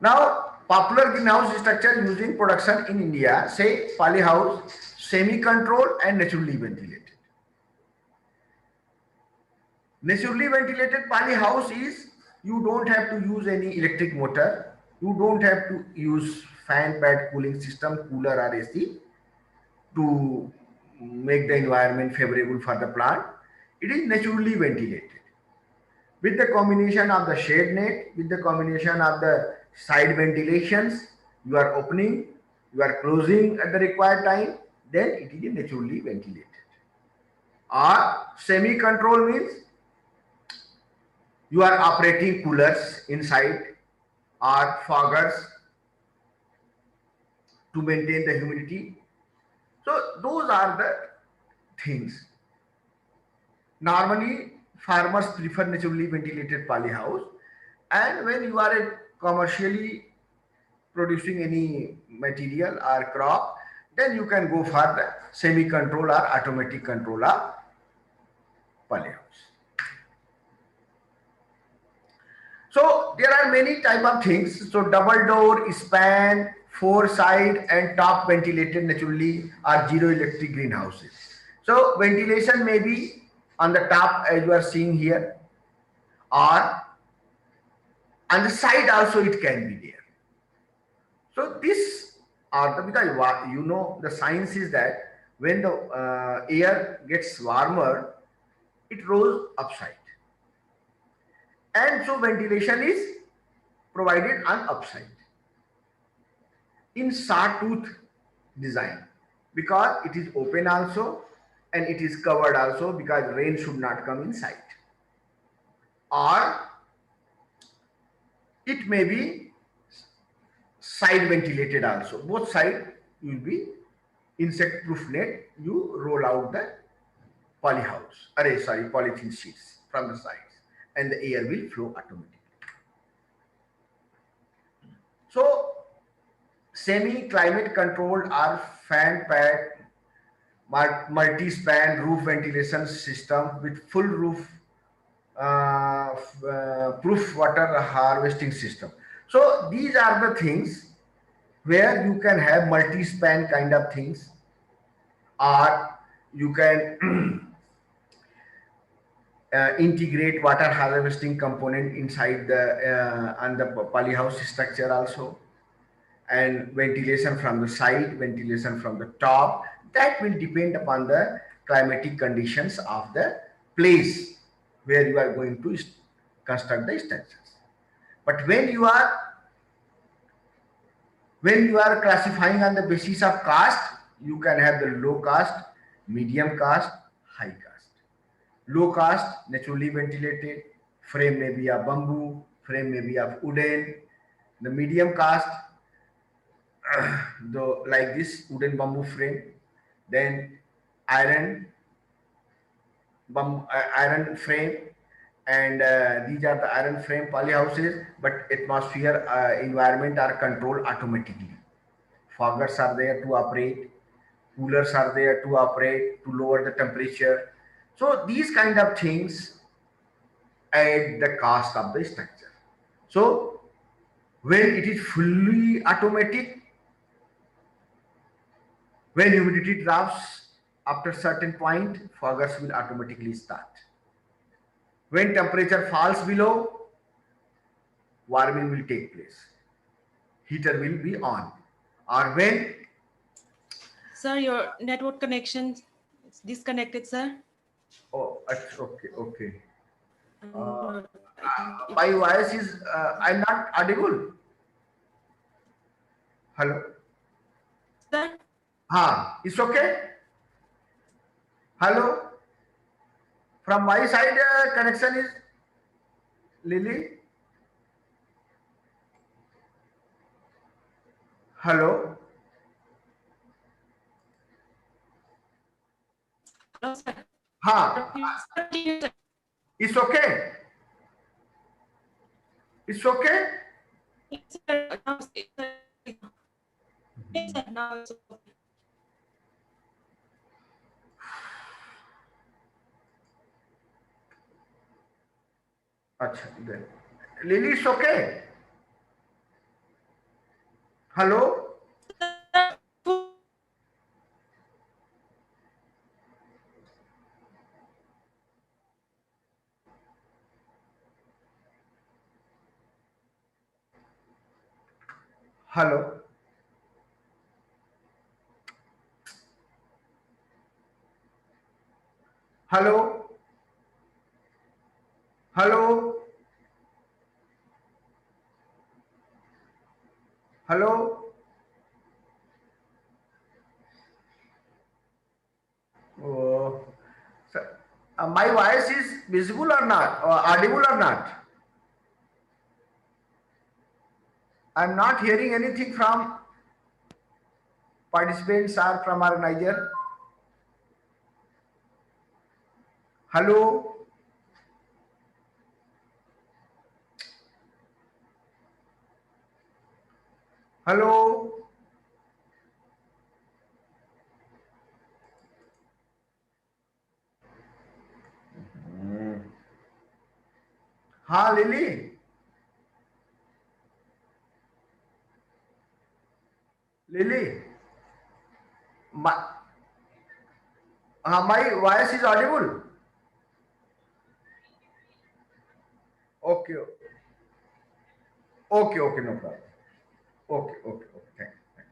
Now popular greenhouse structure using production in India, say poly house, semi-controlled and naturally ventilated. Naturally ventilated poly house is, you don't have to use any electric motor, you don't have to use fan pad cooling system, cooler or AC to make the environment favorable for the plant. It is naturally ventilated. With the combination of the shade net, with the combination of the side ventilations, you are opening, you are closing at the required time, then it is naturally ventilated. Or semi-control means you are operating coolers inside or foggers to maintain the humidity. So those are the things. Normally farmers prefer naturally ventilated poly house, and when you are commercially producing any material or crop, then you can go for the semi-control or automatic control of poly house. So there are many type of things. So double door, span, four side and top ventilated naturally or zero electric greenhouses. So ventilation may be on the top as you are seeing here, or on the side also it can be there. So this are the, because you know the science is that when the air gets warmer, it rolls upside, and so ventilation is provided on upside in sawtooth design, because it is open also and it is covered also, because rain should not come inside. Or it may be side ventilated also, both side will be insect proof net. You roll out the polythene sheets from the sides and the air will flow automatically. So semi climate controlled or fan pad multi-span roof ventilation system with full roof proof water harvesting system. So these are the things where you can have multi-span kind of things, or you can integrate water harvesting component inside the on the polyhouse structure also, and ventilation from the side, ventilation from the top. That will depend upon the climatic conditions of the place where you are going to construct the structures. But when you are classifying on the basis of cost, you can have the low cost, medium cost, high cost. Low cost, naturally ventilated, frame may be of bamboo, frame may be of wooden. The medium cost, though, like this wooden bamboo frame, then iron iron frame, and these are the iron frame poly houses, but atmosphere environment are controlled automatically. Foggers are there to operate, coolers are there to operate to lower the temperature. So these kind of things add the cost of the structure. So when it is fully automatic, When humidity drops after certain point, foggers will automatically start. When temperature falls below, warming will take place. Heater will be on. Or when, Sir, your network connection is disconnected, sir. oh, okay, okay. I'm not, I think My it's voice is, I'm not audible. Hello? sir. It's okay? Hello? From my side, connection is Lily. Hello? Hello, sir. Ha, Please continue, sir. it's okay. It's okay. Yes, sir. Now yes, sir. Now it's okay. Acha, then. Lily, it's okay. Hello? Hello? Hello? Hello? Hello? Oh, so, my voice is visible or not, or audible or not? I'm not hearing anything from participants or from organizer. Hello? Hello? Lily? Lily? My voice is audible? Okay. Okay, okay, no problem. Okay, okay, okay. Thank you.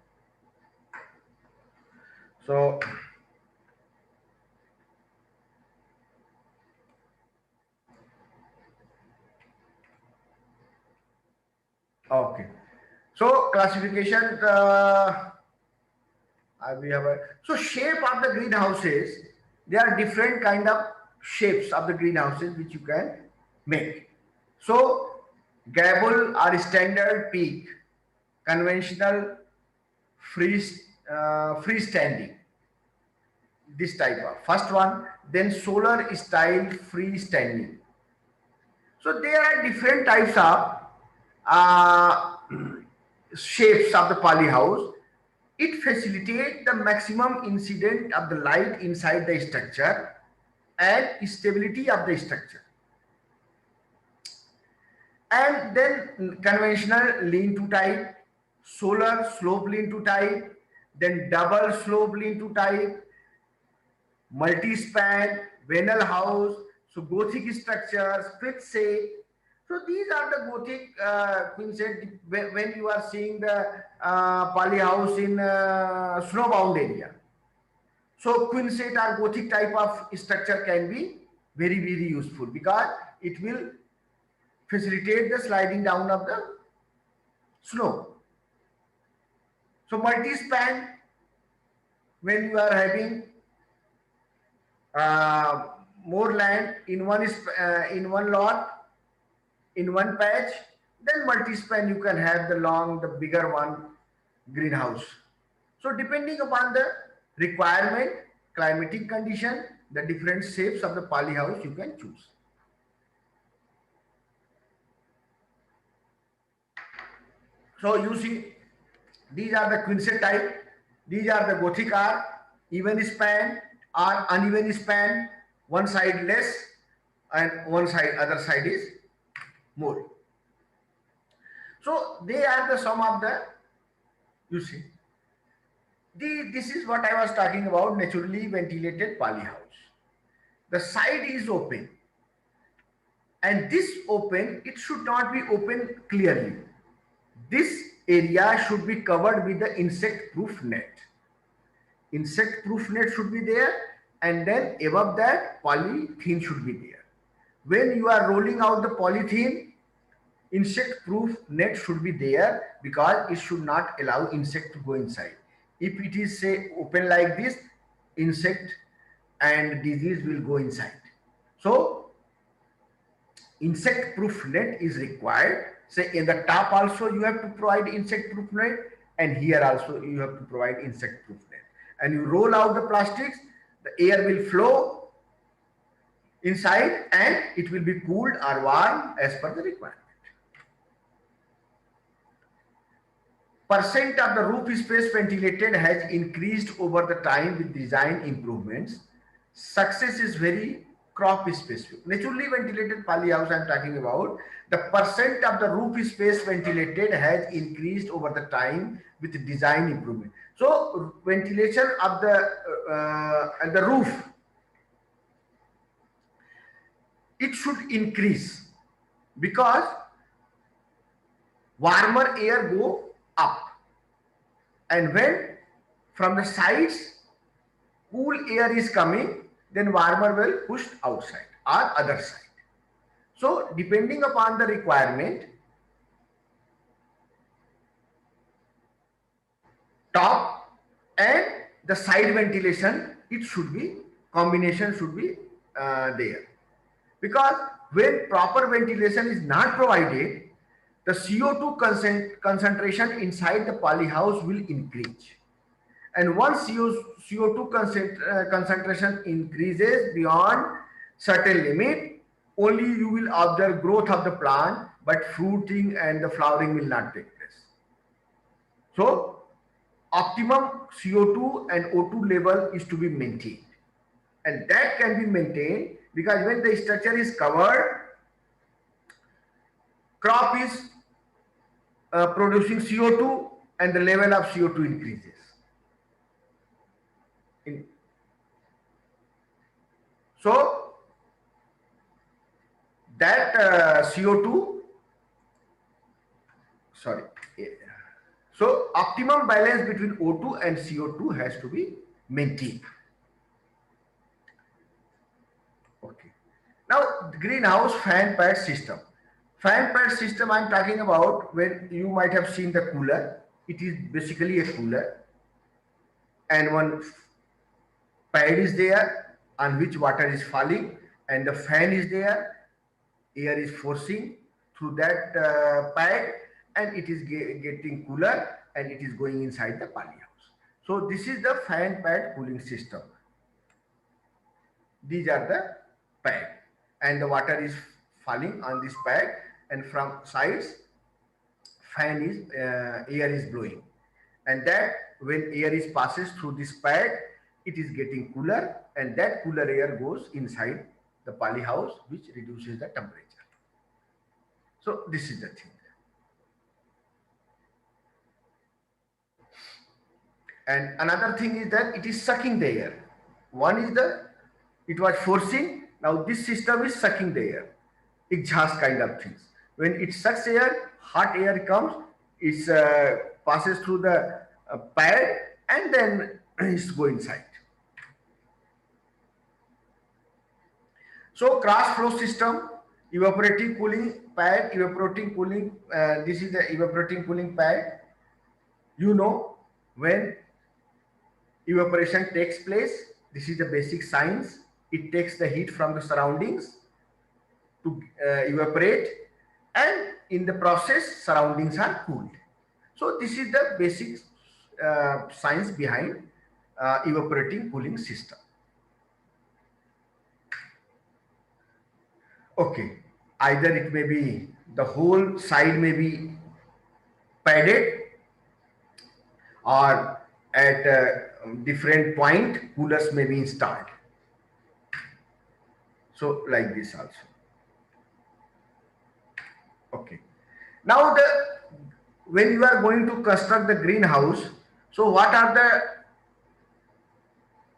So, okay. So, classification, we have so shape of the greenhouses, there are different kind of shapes of the greenhouses which you can make. So, gable or standard peak, conventional free, freestanding, this type of first one, then solar style freestanding. So there are different types of uh, shapes of the poly house. It facilitates the maximum incident of the light inside the structure and stability of the structure. And then conventional lean-to type, solar slope lean-to type, then double slope lean-to type, multi-span, Venel house, so Gothic structures, fifth shape. So these are the Gothic, Queen said, when you are seeing the poly house in snowbound area. So Queen set or Gothic type of structure can be very, very useful because it will facilitate the sliding down of the snow. So multi-span, when you are having uh, more land in in one lot, in one patch, then multi-span you can have the long, the bigger one greenhouse. So depending upon the requirement, climatic condition, the different shapes of the poly house you can choose. So you see, these are the quinset type, these are the Gothic are even span or uneven span, one side less and one side other side is more. So they are the some of the, you see, This is what I was talking about, naturally ventilated polyhouse. The side is open, and this open, it should not be open clearly. This area should be covered with the insect proof net. Insect proof net should be there, and then above that polythene should be there. When you are rolling out the polythene, insect proof net should be there, because it should not allow insect to go inside. If it is say open like this, insect and disease will go inside. So insect proof net is required. Say in the top also you have to provide insect proof net, and here also you have to provide insect proof net. And you roll out the plastics, the air will flow inside, and it will be cooled or warm as per the requirement. Percent of the roof space ventilated has increased over the time with design improvements. Success is very crop specific. Naturally ventilated polyhouse I am talking about. The percent of the roof space ventilated has increased over the time with design improvement. So ventilation of the roof, it should increase, because warmer air go up, and when from the sides cool air is coming, then warmer will push outside or other side. So depending upon the requirement, top and the side ventilation, it should be combination should be there, because when proper ventilation is not provided, the CO2 concentration inside the polyhouse will increase. And once CO2 concentration increases beyond certain limit, only you will observe growth of the plant, but fruiting and the flowering will not take place. So optimum CO2 and O2 level is to be maintained, and that can be maintained because when the structure is covered, crop is producing CO2, and the level of CO2 increases. So that CO2, sorry, so optimum balance between O2 and CO2 has to be maintained. Okay. Now greenhouse fan pad system. Fan pad system I'm talking about, when you might have seen the cooler. It is basically a cooler, and one pad is there on which water is falling, and the fan is there, air is forcing through that pad, and it is getting cooler, and it is going inside the polyhouse. So this is the fan pad cooling system. These are the pad, and the water is falling on this pad, and from sides fan is air is blowing, and that when air is passes through this pad, it is getting cooler, and that cooler air goes inside the polyhouse, which reduces the temperature. So this is the thing. And another thing is that it is sucking the air. One is it was forcing, now this system is sucking the air, exhaust kind of things. When it sucks air, hot air comes, it passes through the pad, and then it's go inside. So cross flow system, evaporating cooling pad, evaporating cooling, this is the evaporating cooling pad. You know, when evaporation takes place, this is the basic science. It takes the heat from the surroundings to evaporate, and in the process surroundings are cooled. So this is the basic science behind evaporating cooling system. Okay, either it may be the whole side may be padded, or at a different point coolers may be installed. So like this also. Okay. Now when you are going to construct the greenhouse, so what are the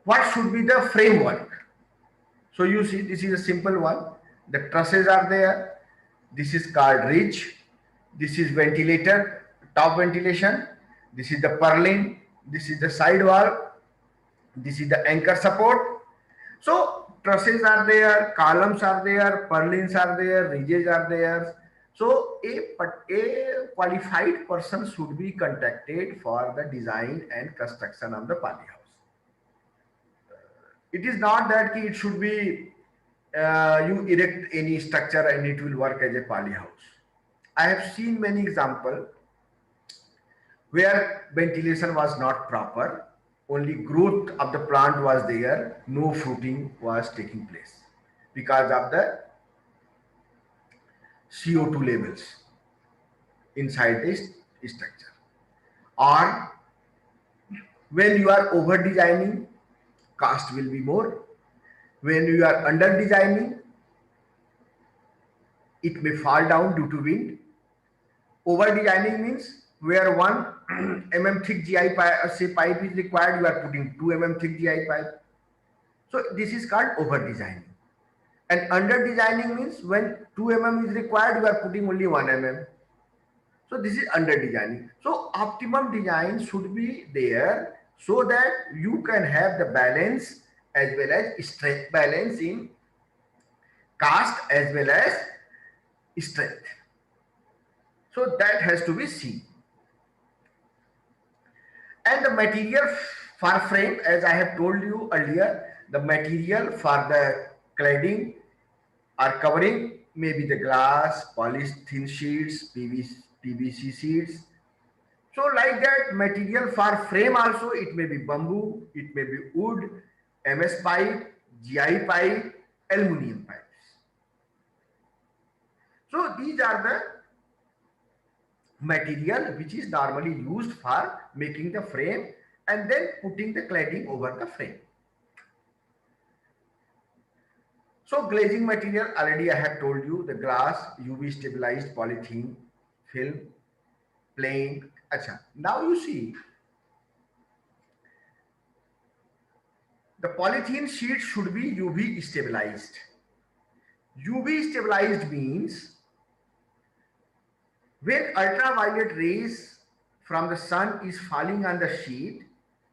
what should be the framework? So you see, this is a simple one. The trusses are there. This is called ridge. This is ventilator, top ventilation. This is the purlin. This is the side wall. This is the anchor support. So trusses are there, columns are there, purlins are there, ridges are there. So a qualified person should be contacted for the design and construction of the poly house. It is not that it should be you erect any structure and it will work as a poly house. I have seen many examples where ventilation was not proper, only growth of the plant was there, no fruiting was taking place because of the CO2 levels inside the structure. Or when you are over designing, cost will be more. When you are under designing, it may fall down due to wind. Over designing means where 1 mm thick GI pipe, say pipe is required, you are putting 2 mm thick GI pipe. So this is called over designing. And under designing means when 2 mm is required, you are putting only 1 mm. So this is under designing. So optimum design should be there so that you can have the balance as well as strength balance in cast as well as strength. So that has to be seen. And the material for frame, as I have told you earlier, the material for the cladding or covering may be the glass, polished thin sheets, PVC sheets. So like that, material for frame also, it may be bamboo, it may be wood, MS pipe, GI pipe, aluminum pipes. So these are the material which is normally used for making the frame and then putting the cladding over the frame. So glazing material, already I have told you, the glass, UV stabilized polythene film, plain. Acha. Now you see, the polythene sheet should be UV stabilized. UV stabilized means when ultraviolet rays from the sun is falling on the sheet,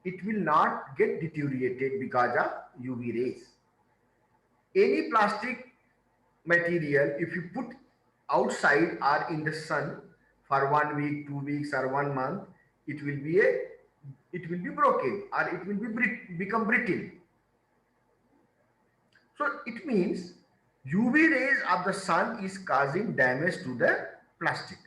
it will not get deteriorated because of UV rays. Any plastic material, if you put outside or in the sun for 1 week, 2 weeks, or 1 month, it will be broken or it will become brittle. So it means UV rays of the sun is causing damage to the plastic.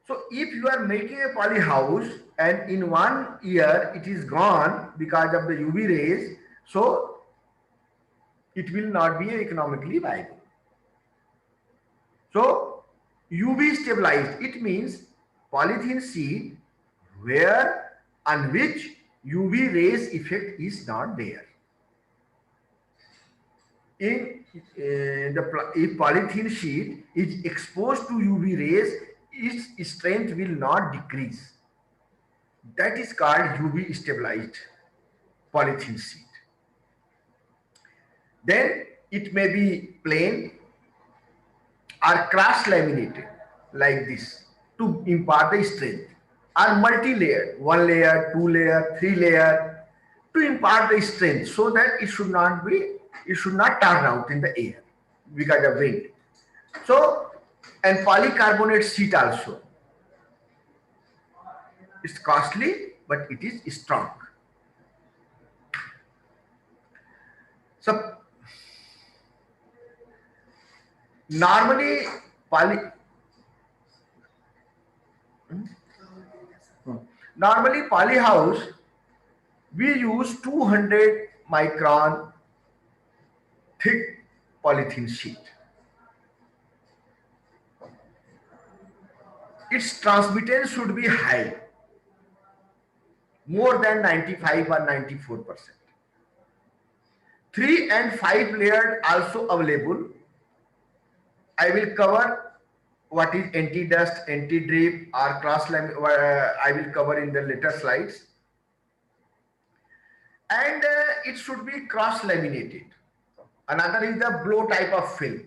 So if you are making a poly house and in 1 year it is gone because of the UV rays, so it will not be economically viable. So UV stabilized, it means polythene sheet where on which UV rays effect is not there. If polythene sheet is exposed to UV rays, its strength will not decrease. That is called UV stabilized polythene sheet. Then it may be plain or cross laminated like this to impart the strength, or multi-layered, 1 layer, 2 layer, 3 layer to impart the strength so that it should not turn out in the air because of wind. So, and polycarbonate sheet also, it's costly but it is strong. So normally poly house we use 200 micron thick polythene sheet. Its transmittance should be high, more than 95 or 94%. 3 and 5 layered also available. I will cover what is anti-dust, anti-drip or cross line. I will cover in the later slides. and it should be cross laminated. Another is the blow type of fill.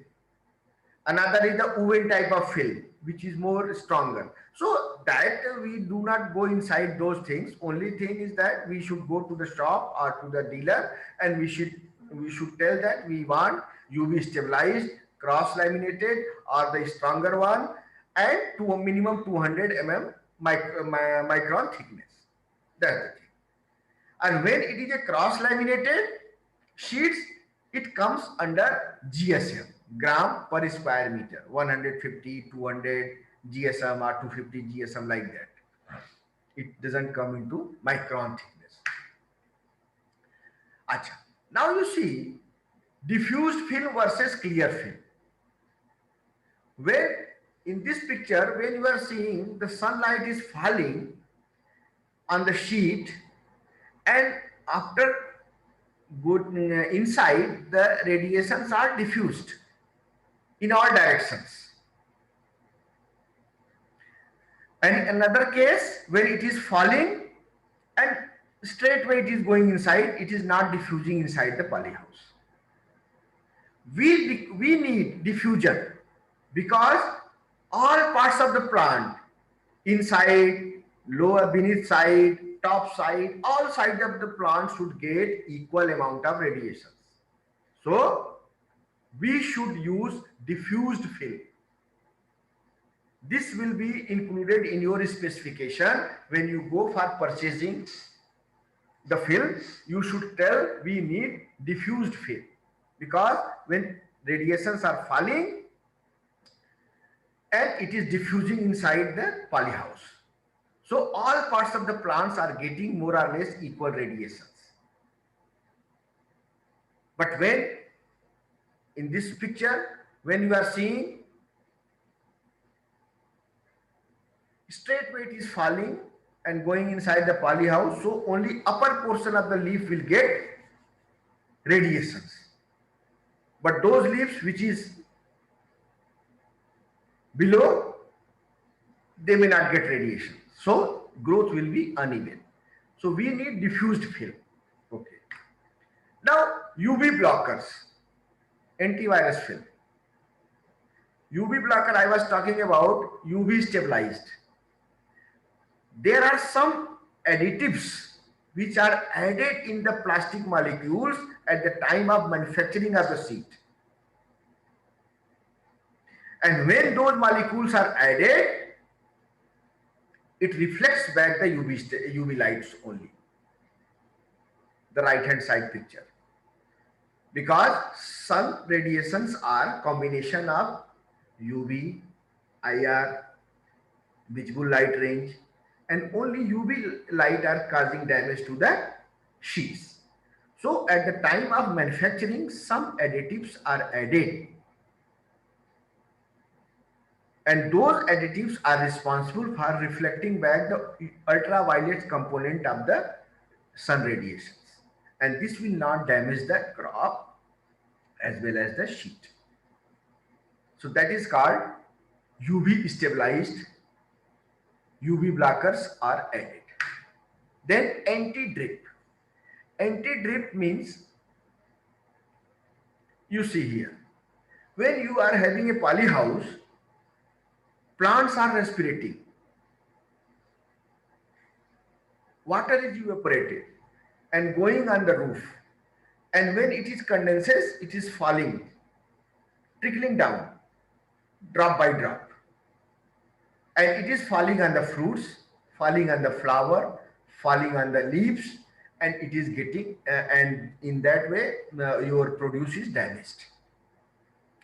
Another is the oven type of fill, which is more stronger. So that we do not go inside those things. Only thing is that we should go to the shop or to the dealer, and we should tell that we want UV stabilized, cross laminated, or the stronger one, and to a minimum 200 micron thickness. That's the thing. And when it is a cross laminated sheets, it comes under GSM, gram per square meter, 150, 200 GSM or 250 GSM, like that. It doesn't come into micron thickness. Acha. Now you see diffused film versus clear film. Where in this picture, when you are seeing the sunlight is falling on the sheet, and after good inside, the radiations are diffused in all directions. And another case, when it is falling and straightway it is going inside, it is not diffusing inside the polyhouse. We need diffusion, because all parts of the plant, inside, lower, beneath side, top side, all sides of the plant should get equal amount of radiations. So we should use diffused film. This will be included in your specification. When you go for purchasing the film, you should tell we need diffused film, because when radiations are falling and it is diffusing inside the polyhouse, so all parts of the plants are getting more or less equal radiations. But when in this picture, when you are seeing straightway it is falling and going inside the polyhouse, so only upper portion of the leaf will get radiations, but those leaves which is below, they may not get radiation, so growth will be uneven. So we need diffused film. Okay. Now UV blockers, antivirus film. UV blocker, I was talking about UV stabilized. There are some additives which are added in the plastic molecules at the time of manufacturing of the sheet. And when those molecules are added, it reflects back the UV lights only. The right hand side picture. Because sun radiations are combination of UV, IR, visible light range, and only UV light are causing damage to the sheets. So at the time of manufacturing, some additives are added, and those additives are responsible for reflecting back the ultraviolet component of the sun radiations, and this will not damage the crop as well as the sheet. So that is called UV stabilized. UV blockers are added. Then anti-drip. Anti-drip means, you see here, when you are having a polyhouse, plants are respirating, water is evaporated and going on the roof, and when it is condenses, it is falling, trickling down, drop by drop, and it is falling on the fruits, falling on the flower, falling on the leaves, and it is getting and in that way your produce is damaged.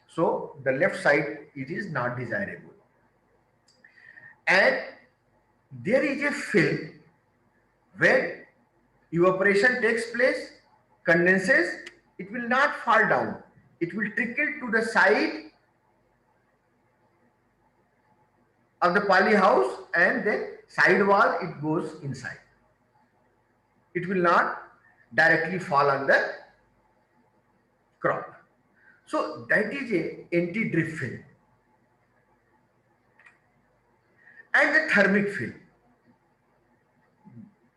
So the left side, it is not desirable. And there is a film, when evaporation takes place, condenses, it will not fall down, it will trickle to the side of the polyhouse, and then side wall it goes inside. It will not directly fall on the crop. So that is a anti-drip film. And the thermic film.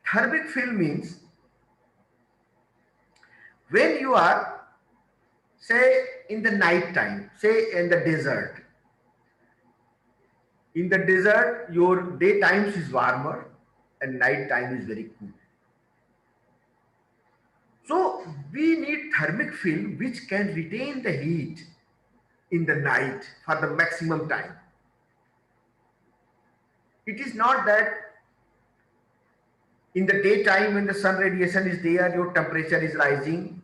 Thermic film means When you are, say, in the night time, say in the desert, your day times is warmer and night time is very cool. So we need thermic film which can retain the heat in the night for the maximum time. It is not that in the daytime when the sun radiation is there, your temperature is rising,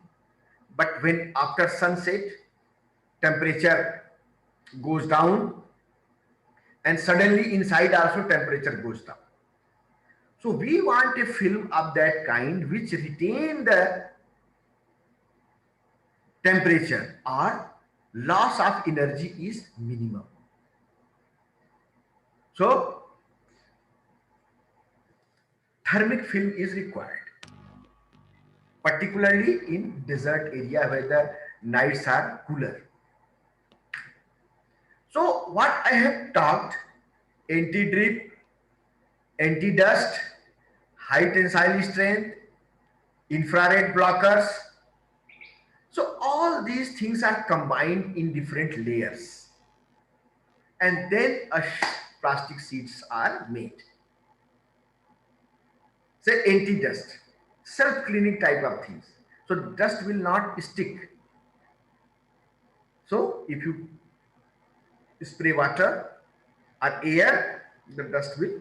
but when after sunset, temperature goes down, and suddenly inside also temperature goes down. So we want a film of that kind which retain the temperature or loss of energy is minimum. So thermic film is required, particularly in desert area where the nights are cooler. So what I have talked, anti-drip, anti-dust, high tensile strength, infrared blockers. So all these things are combined in different layers, and then plastic sheets are made. Say anti-dust, self-cleaning type of things. So dust will not stick. So if you spray water or air, the dust will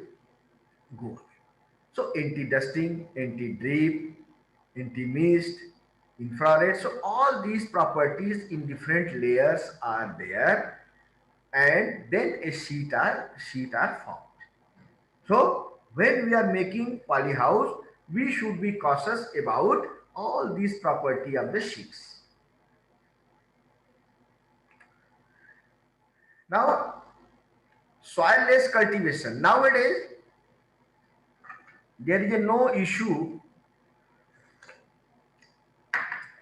go away. So anti-dusting, anti-drip, anti-mist, infrared. So all these properties in different layers are there, and then a sheet are formed. So when we are making poly house, we should be cautious about all these property of the sheets. Now, soilless cultivation. Nowadays, there is a no issue.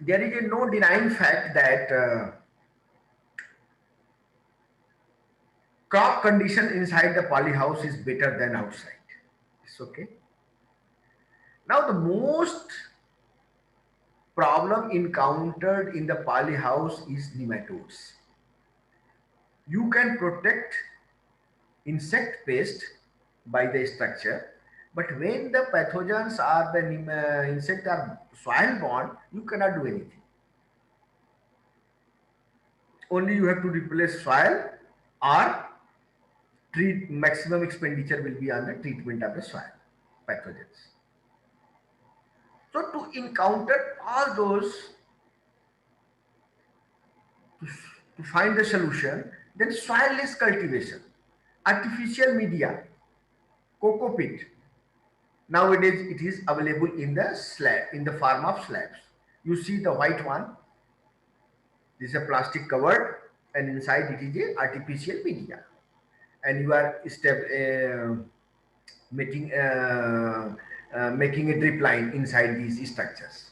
There is a no denying fact that crop condition inside the poly house is better than outside. It's okay. Now, the most problem encountered in the poly house is nematodes. You can protect insect pest by the structure, but when the pathogens are the insect are soil borne, you cannot do anything. Only you have to replace soil, or treat, maximum expenditure will be on the treatment of the soil pathogens. So to encounter all those, to find the solution, then soilless cultivation, artificial media, coco pit. Nowadays it is available in the slab, in the form of slabs. You see the white one, this is a plastic covered, and inside it is a artificial media, and you are making making a drip line inside these structures,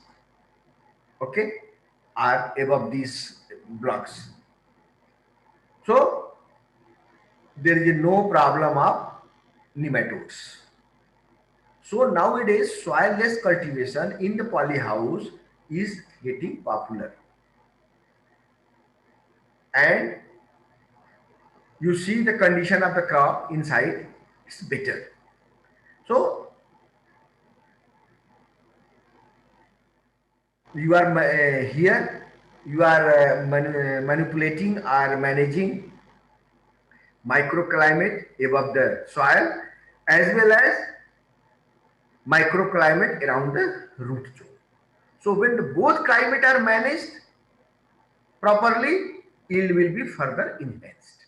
okay, are above these blocks. So there is no problem of nematodes. So nowadays soilless cultivation in the poly house is getting popular, and you see the condition of the crop inside is better. So you are here, you are manipulating or managing microclimate above the soil, as well as microclimate around the root zone. So when both climate are managed properly, yield will be further enhanced.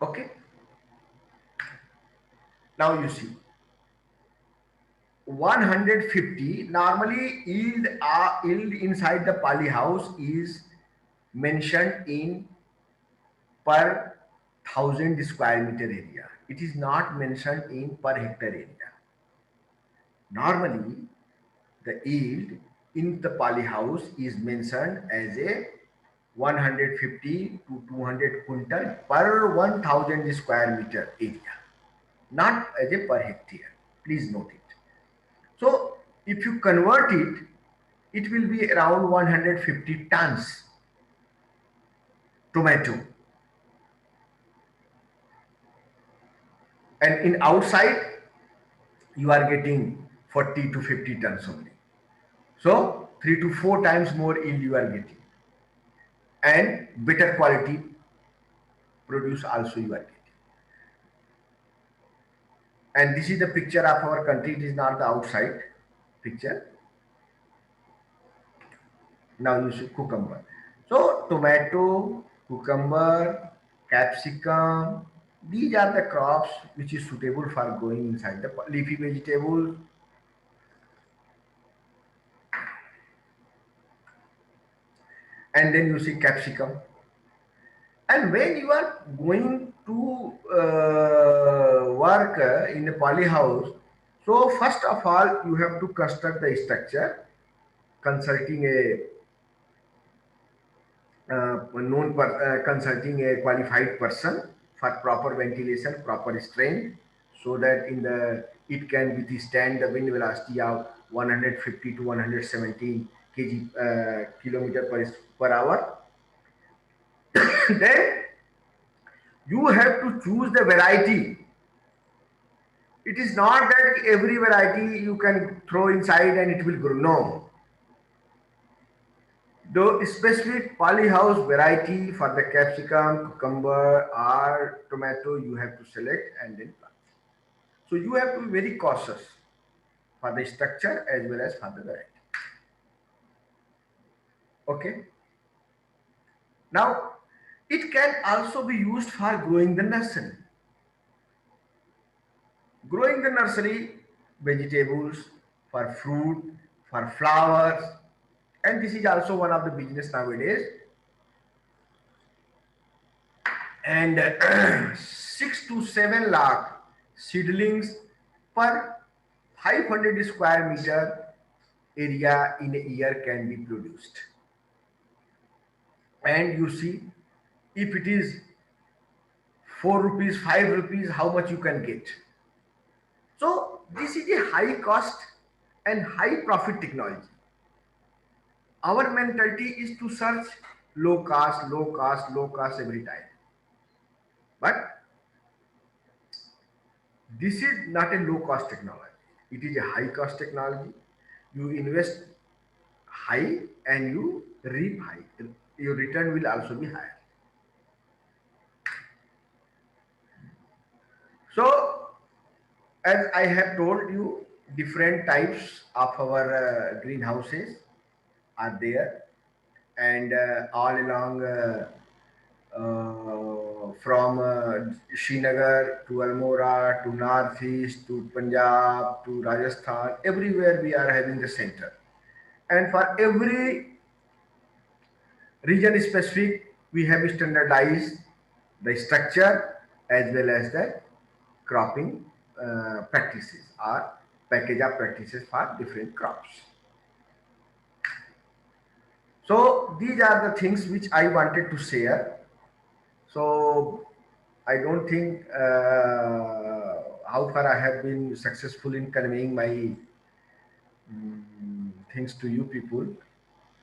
Okay. Now you see 150 normally yield inside the poly house is mentioned in per 1,000 square meter area. It is not mentioned in per hectare area. Normally, the yield in the poly house is mentioned as a 150 to 200 quintal per 1,000 square meter area, not as a per hectare. Please note it. So if you convert it, it will be around 150 tons tomato. And in outside, you are getting 40 to 50 tons only. So 3 to 4 times more yield you are getting. And better quality produce also you are getting. And this is the picture of our country. It is not the outside picture. Now you see cucumber. So tomato, cucumber, capsicum, these are the crops which is suitable for growing inside the leafy vegetables. And then you see capsicum. And when you are going to work in a poly house, so first of all you have to construct the structure, consulting a consulting a qualified person for proper ventilation, proper strain, so that in the it can withstand the wind velocity of 150 to 117 kilometer per hour. Then you have to choose the variety. It is not that every variety you can throw inside and it will grow. No. The specific polyhouse variety for the capsicum, cucumber, or tomato you have to select and then plant. So you have to be very cautious for the structure as well as for the variety. Okay. Now, it can also be used for growing the nursery. Growing the nursery, vegetables, for fruit, for flowers, and this is also one of the business nowadays. And 6 to 7 lakh seedlings per 500 square meter area in a year can be produced. And you see, if it is 4 rupees, 5 rupees, how much you can get. So this is a high cost and high profit technology. Our mentality is to search low cost, low cost, low cost every time. But this is not a low cost technology. It is a high cost technology. You invest high and you reap high. Your return will also be higher. So, as I have told you, different types of our greenhouses are there, and all along from Srinagar to Almora to Northeast to Punjab to Rajasthan, everywhere we are having the center. And for every region specific, we have standardized the structure as well as the cropping practices or package of practices for different crops. So these are the things which I wanted to share. So I don't think how far I have been successful in conveying my things to you people,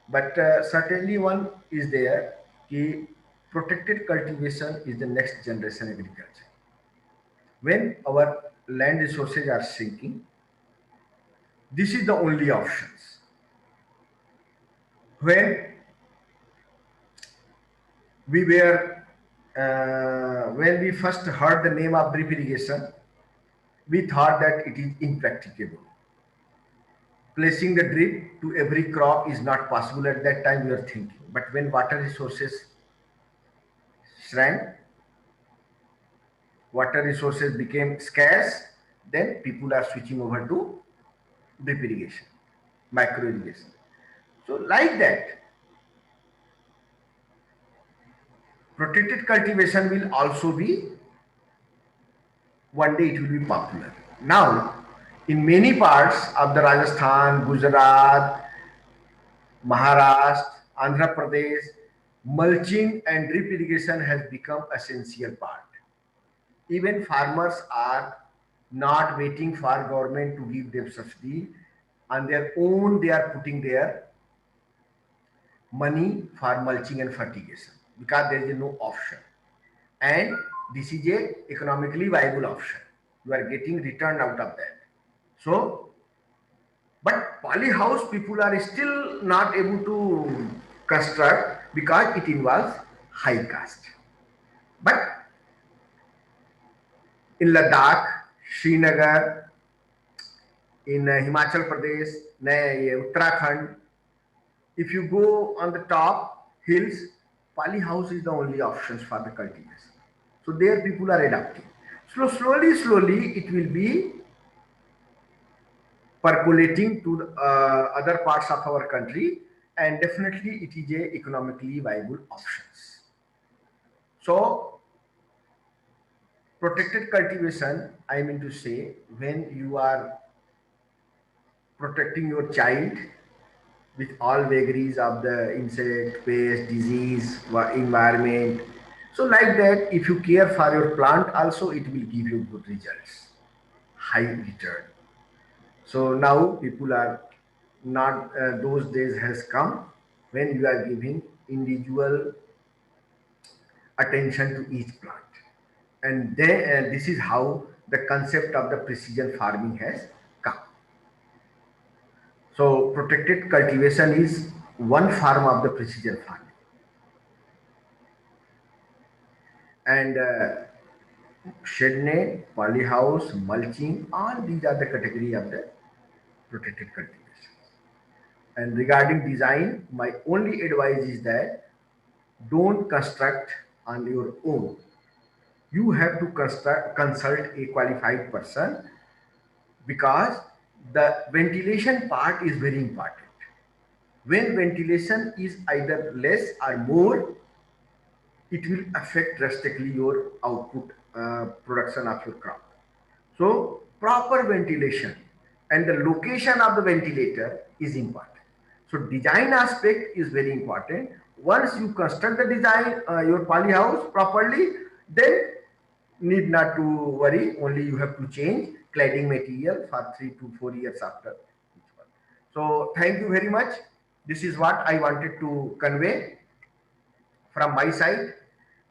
but certainly one is there कि protected cultivation is the next generation agriculture. When our land resources are shrinking, this is the only options. When we were when we first heard the name of drip irrigation, we thought that it is impracticable. Placing the drip to every crop is not possible at that time, we were thinking. But when water resources shrank, water resources became scarce, then people are switching over to drip irrigation, micro irrigation. So like that, protected cultivation will also be, one day it will be popular. Now, in many parts of the Rajasthan, Gujarat, Maharashtra, Andhra Pradesh, mulching and drip irrigation has become essential part. Even farmers are not waiting for government to give them subsidy. On their own, they are putting their money for mulching and fertigation because there is no option. And this is a economically viable option. You are getting return out of that. So, but poly house people are still not able to construct because it involves high cost. But in Ladakh, Srinagar, in Himachal Pradesh, Uttarakhand, if you go on the top hills, poly house is the only options for the cultivation. So there people are adapting. So slowly, it will be percolating to the, other parts of our country, and definitely it is a economically viable options. So protected cultivation, I mean to say, when you are protecting your child with all vagaries of the insect, pest, disease, environment. So like that, if you care for your plant also, it will give you good results, high return. So now people are not, those days has come when you are giving individual attention to each plant. And then this is how the concept of the precision farming has come. So protected cultivation is one form of the precision farming. And shed net, polyhouse, mulching, all these are the category of the protected cultivation. And regarding design, my only advice is that don't construct on your own. You have to consult a qualified person because the ventilation part is very important. When ventilation is either less or more, it will affect drastically your output, production of your crop. So proper ventilation and the location of the ventilator is important. So design aspect is very important. Once you construct the design, your poly house properly, then need not to worry. Only you have to change cladding material for 3 to 4 years after each one. So thank you very much. This is what I wanted to convey from my side.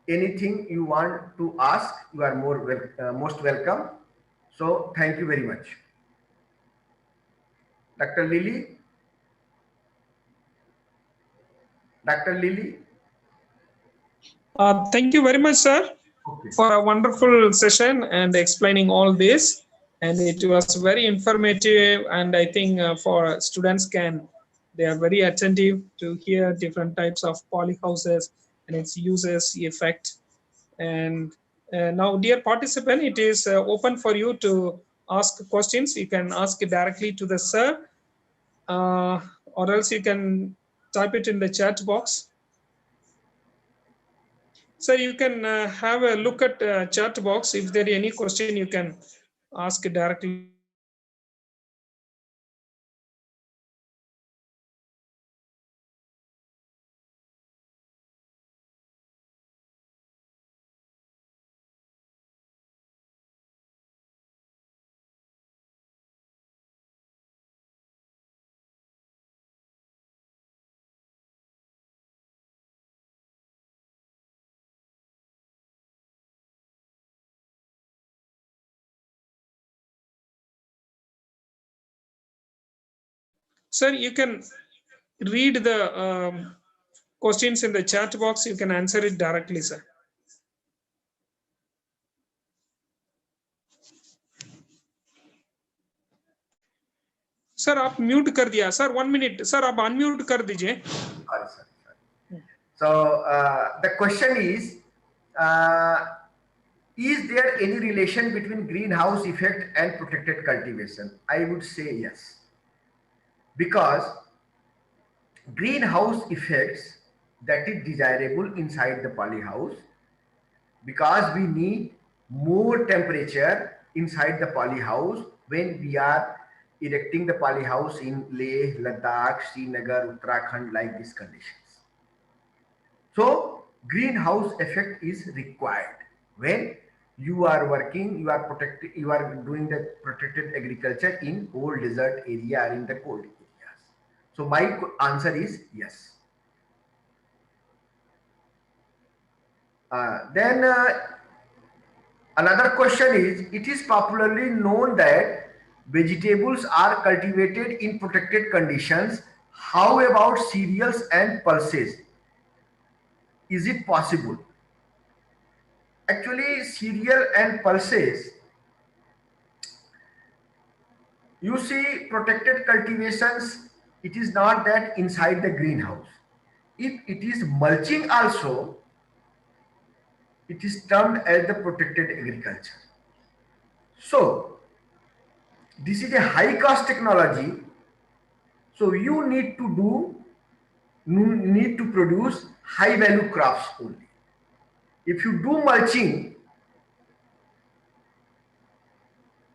Anything you want to ask, you are most welcome. So thank you very much. Dr. Lily, Dr. Lily. Thank you very much, sir, Okay. for a wonderful session and explaining all this. And it was very informative. And I think for students they are very attentive to hear different types of polyhouses and its uses, effect. And now, dear participant, it is open for you to ask questions. You can ask it directly to the sir, or else you can type it in the chat box. So you can have a look at chat box. If there is any question, you can ask it directly to the sir. Sir, you can read the questions in the chat box. You can answer it directly, sir. Sir आप mute कर दिया sir 1 minute sir आप unmute कर दीजिए Sorry. So the question is there any relation between greenhouse effect and protected cultivation? I would say yes, because greenhouse effects that is desirable inside the polyhouse, because we need more temperature inside the polyhouse when we are erecting the polyhouse in Leh, Ladakh, Srinagar, Uttarakhand, like these conditions. So greenhouse effect is required when you are working, you are protected, you are doing the protected agriculture in cold desert area or in the cold areas. So my answer is yes. Then another question is, it is popularly known that vegetables are cultivated in protected conditions. How about cereals and pulses? Is it possible? Actually, cereal and pulses, you see, protected cultivations, it is not that inside the greenhouse. If it is mulching also, it is termed as the protected agriculture. So, this is a high cost technology. So, you need to produce high value crops only. If you do mulching,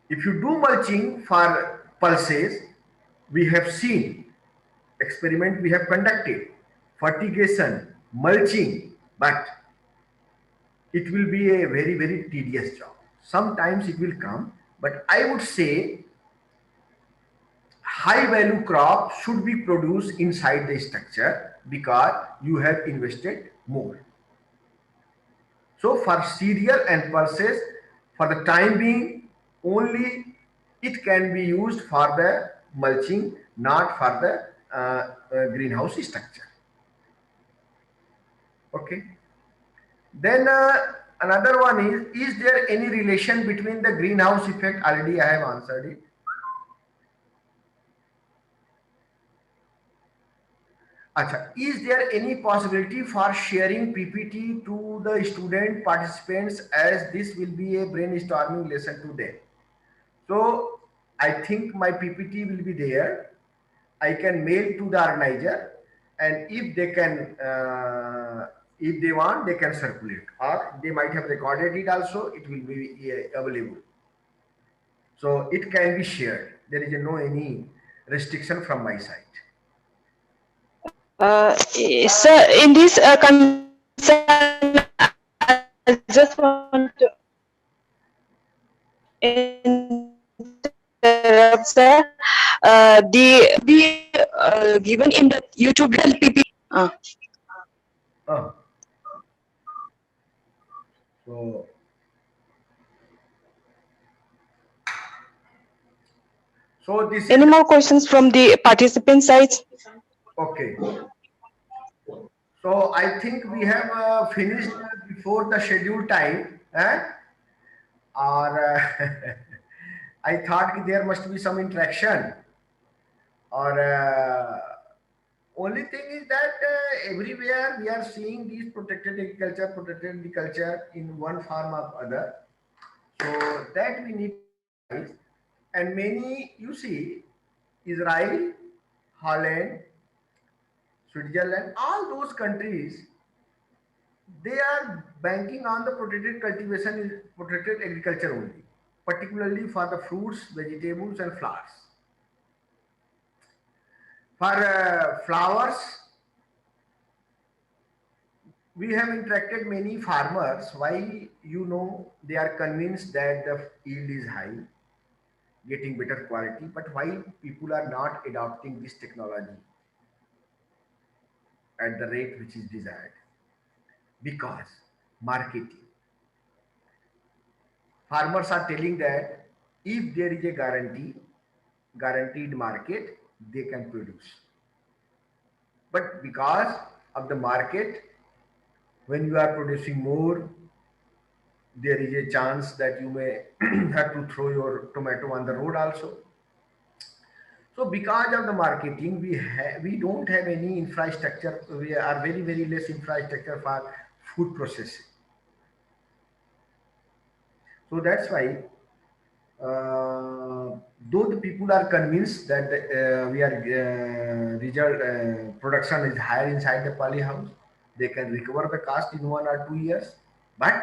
if you do mulching for pulses, we have seen experiment, we have conducted fertigation, mulching, but it will be a very tedious job. Sometimes it will come, but I would say high value crop should be produced inside the structure because you have invested more. So for cereal and pulses, for the time being, only it can be used for the mulching, not for the greenhouse structure. Okay. Then another one is there any relation between the greenhouse effect? Already I have answered it. Acha, is there any possibility for sharing PPT to the student participants, as this will be a brainstorming lesson today? So I think my PPT will be there. I can mail to the organizer, and if they want, they can circulate, or they might have recorded it also. It will be available, so it can be shared. There is no any restriction from my side. Sir, in this concern, I just want to interrupt, sir. The given in the YouTube PPT. Oh, so this is Any more questions from the participant side? okay. So I think we have finished before the scheduled time, or I thought there must be some interaction, or only thing is that everywhere we are seeing these protected agriculture in one form or other. So that we need to realize. And many, you see, Israel, Holland, Switzerland, all those countries, they are banking on the protected cultivation, protected agriculture only, particularly for the fruits, vegetables, and flowers. For flowers, we have interacted many farmers. Why? They are convinced that the yield is high, getting better quality, but why people are not adopting this technology at the rate which is desired? Because marketing. Farmers are telling that if there is a guaranteed market, they can produce. But because of the market, when you are producing more, there is a chance that you may have to throw your tomato on the road also. So because of the marketing, we don't have any infrastructure. We are very less infrastructure for food processing. So that's why, though the people are convinced that we are result production is higher inside the poly house, they can recover the cost in 1 or 2 years, but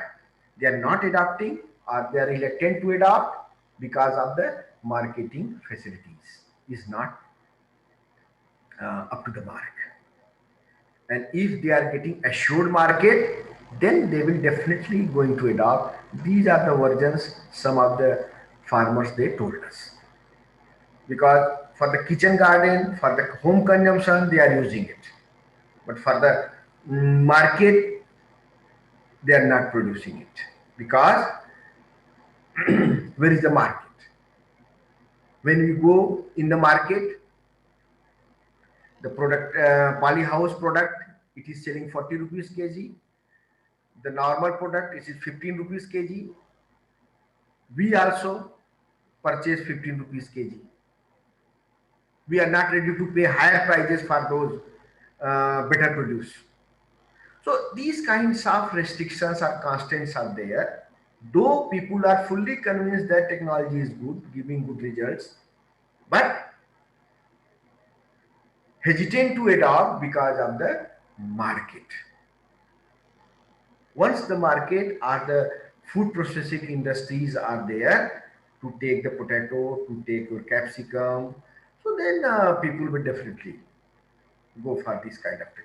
they are not adopting, or they are reluctant to adopt because of the marketing facilities is not up to the mark. And if they are getting assured market, then they will definitely going to adopt. These are the versions some of the farmers they told us. Because for the kitchen garden, for the home consumption, they are using it. But for the market, they are not producing it. Because where is the market? When we go in the market, the product, polyhouse product, it is selling 40 rupees kg. The normal product is 15 rupees kg. We also purchase 15 rupees kg. We are not ready to pay higher prices for those better produce. So these kinds of restrictions or constraints are there. Though people are fully convinced that technology is good, giving good results, but hesitant to adopt because of the market. Once the market or the food processing industries are there to take the potato, to take your capsicum, so then people will definitely go for this kind of technologies.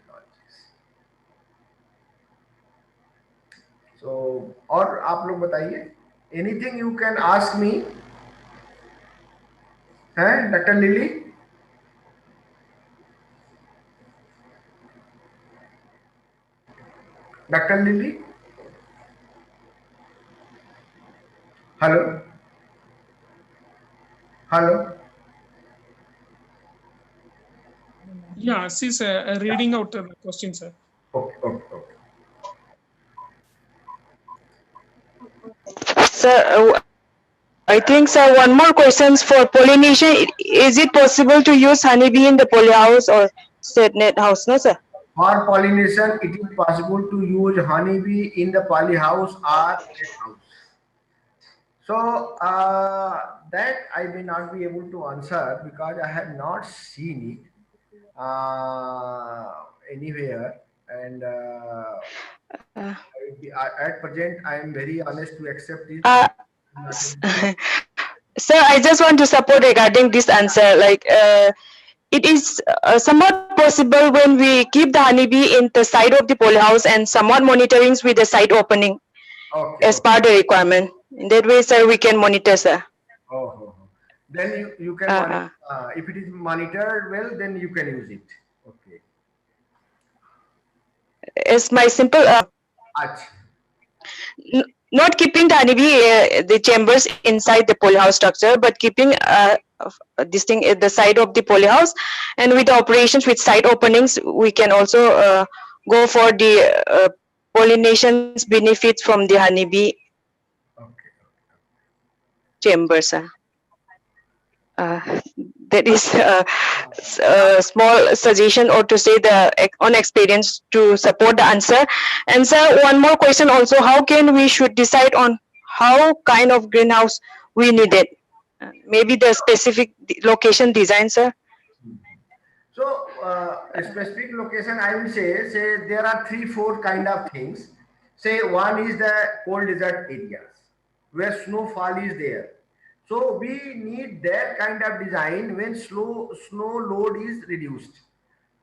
So और आप लोग बताइए, anything you can ask me, हैं doctor lily? Doctor lily, hello hello. Yeah, she's reading out the question, sir. Okay, okay, okay. Sir, I think, sir, one more questions for pollination. Is it possible to use honeybee in the polyhouse or set net house? No, sir. For pollination, it is possible to use honeybee in the polyhouse or net house. So that I may not be able to answer because I have not seen it anywhere, and Uh, at present I am very honest to accept it. uh, Not s- able to. sir, I just want to support regarding this answer. Like, it is somewhat possible when we keep the honeybee in the side of the polyhouse and somewhat monitoring with the side opening Okay, as okay. part of the requirement. In that way, sir, we can monitor, sir. Oh, oh, oh. Then you can Uh, monitor. uh, If it is monitored well, then you can use it. Okay. it's my simple. Ach. Not keeping the honeybee the chambers inside the polyhouse structure, but keeping this thing at the side of the polyhouse, and with the operations with side openings, we can also go for the pollinations benefits from the honeybee Okay. chambers. That is a small suggestion, or to say the on experience to support the answer. And sir, one more question also: how can we should decide on how kind of greenhouse we needed? Maybe the specific location design, sir. So, a specific location, I will say there are 3, 4 kind of things. Say one is the cold desert areas where snowfall is there. So we need that kind of design when snow load is reduced.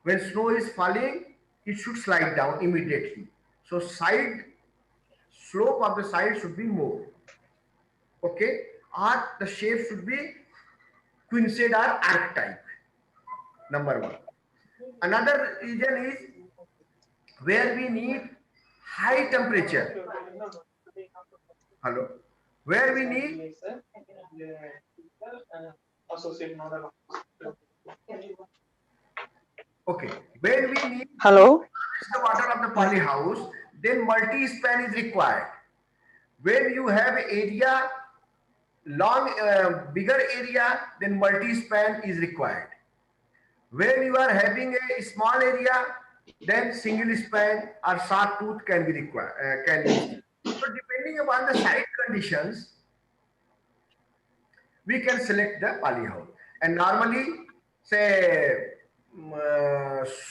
When snow is falling, it should slide down immediately. So slope of the side should be more. Okay, or the shape should be quincade or arc type. Number one. Another reason is where we need high temperature. Hello. Where we need okay. When we need to Hello. harvest the water of the Uh, polyhouse, then multi-span is required. When you have area long bigger area, then multi-span is required. When you are having a small area, then single span or short tooth can be required, can be used. So depending upon the site conditions, we can select the polyhouse. And normally, say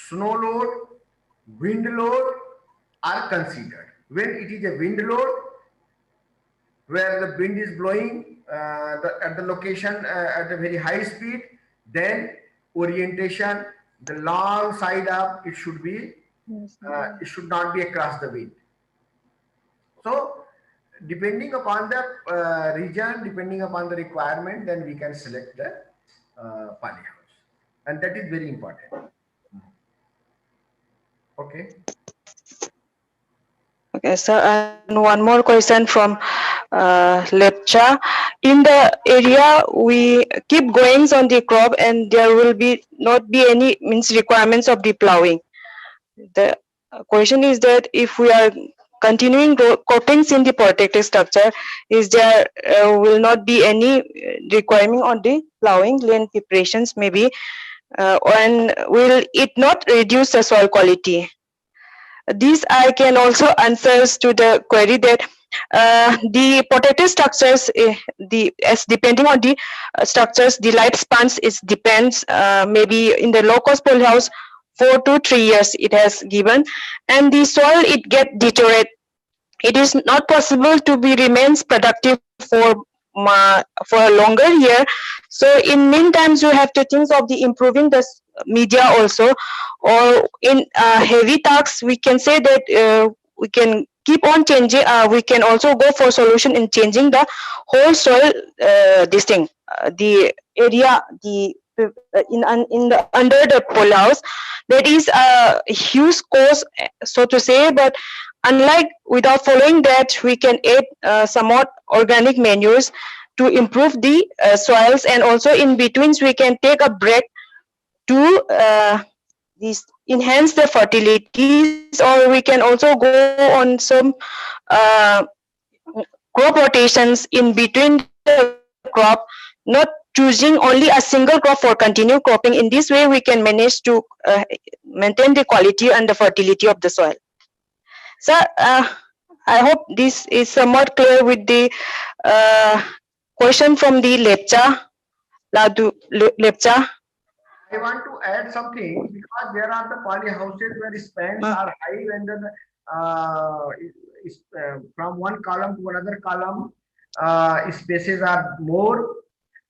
snow load, wind load are considered. When it is a wind load, where the wind is blowing at the location at a very high speed, then orientation, the long side up, it should be, it should not be across the wind. So depending upon the region, depending upon the requirement, then we can select the polyhouse, and that is very important. Okay. Okay, sir, and one more question from Lepcha. In the area, we keep going on the crop, and there will be not be any means requirements of the plowing. The question is that if we are continuing copings in the protected structure, is there will not be any requirement on the plowing land preparations maybe, and will it not reduce the soil quality? These I can also answers to the query that the protected structures, the as depending on the structures, the lifespans is depends. Maybe in the low cost polyhouse, 4 to 3 years it has given, and the soil it get deteriorate. It is not possible to be remains productive for a longer year. So in meantime you have to think of the improving the media also, or in heavy tasks we can say that we can keep on changing, we can also go for solution in changing the whole soil, this thing, the area, the in the under the pole house, that is a huge cost, so to say. But unlike without following that, we can add somewhat organic manures to improve the soils, and also in betweens we can take a break to these enhance the fertilities, or we can also go on some uh, crop rotations in between the crop, not choosing only a single crop for continue cropping. In this way we can manage to maintain the quality and the fertility of the soil. So I hope this is somewhat clear with the uh, question from the Lepcha. I want to add something, because there are the poly houses where spans are high, and then from one column to another column, spaces are more,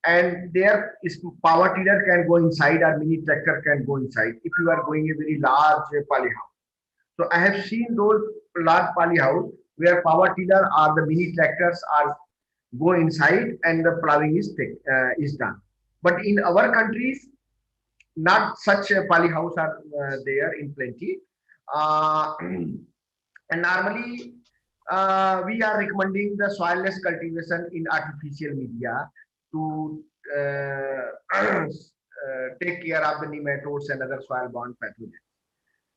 and there is power tiller can go inside, or mini tractor can go inside if you are going a very large poly house. So I have seen those large poly house where power tiller or the mini tractors are go inside, and the plowing is done. But in our countries, not such a poly house are there in plenty. And normally we are recommending the soilless cultivation in artificial media to take care of the nematodes and other soil borne pathogens,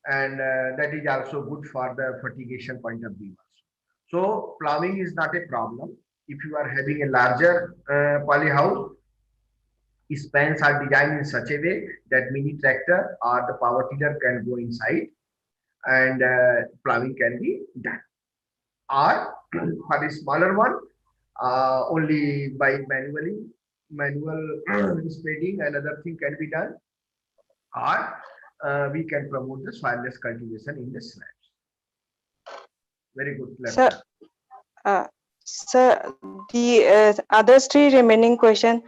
and that is also good for the fertigation point of view also. So plowing is not a problem if you are having a larger poly house. Spans are designed in such a way that mini tractor or the power tiller can go inside, and plowing can be done. Or for the smaller one, only by manual spreading and other thing can be done, or we can promote the soilless cultivation in the slabs. Very good, Sir, Lepcha. sir, the other three remaining question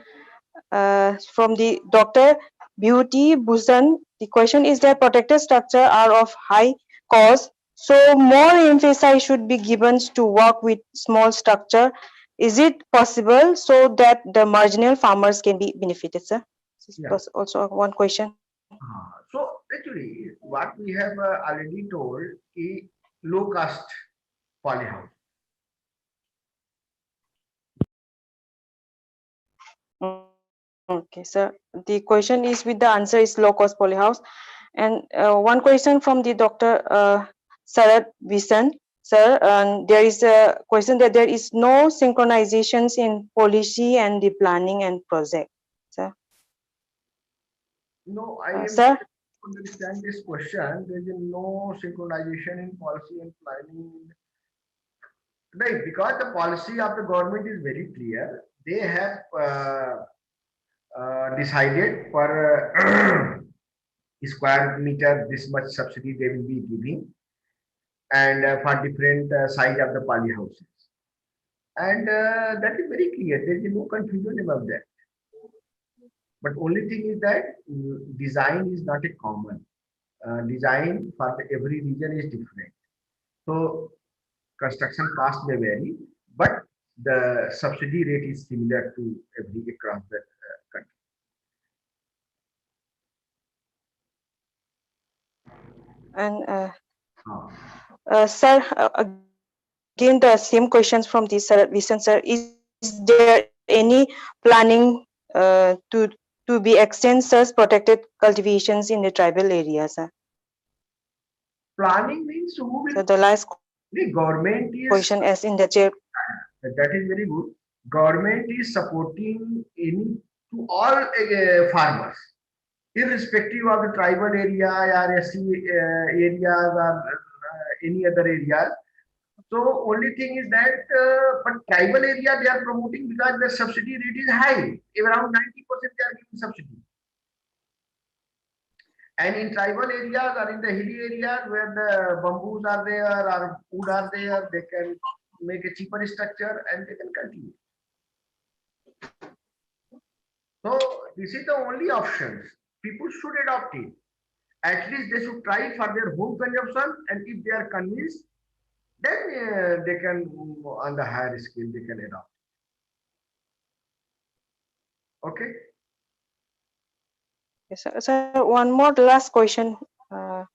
from the Dr. Beauty Bhusan. The question is that protected structure are of high cost, so more emphasis should be given to work with small structure. Is it possible so that the marginal farmers can be benefited, sir? This Yeah. was also one question. So actually, what we have already told is low cost polyhouse. Okay, sir. The question is with the answer is low cost polyhouse. And one question from the Dr. Sarat Visan, sir. And there is a question that there is no synchronizations in policy and the planning and project, sir. No, I am Sir. still understand this question. There is no synchronization in policy and planning. Right, because the policy of the government is very clear. They have decided for square meter this much subsidy they will be giving, and for different size of the poly houses, and that is very clear. There is no confusion about that. But only thing is that design is not a common design for every region is different. So construction cost may vary, but the subsidy rate is similar to every across the country. And Ah. sir, again the same questions from this sir, recent sir. Is there any planning to be extend such protected cultivations in the tribal areas? Planning means So who the will, last the government question is, as in the chair. that is very good. Government is supporting any to all farmers, irrespective of the tribal area or SC areas or any other area. So only thing is that, but tribal area they are promoting because the subsidy rate is high, around 90% they are giving subsidy. And in tribal areas or in the hilly areas where the bamboos are there or wood are there, they can make a cheaper structure and they can continue. So this is the only options. People should adopt it. At least they should try it for their home consumption, and if they are convinced, then they can on the higher scale they can adopt. Okay. Yes, sir, one more last question. Uh,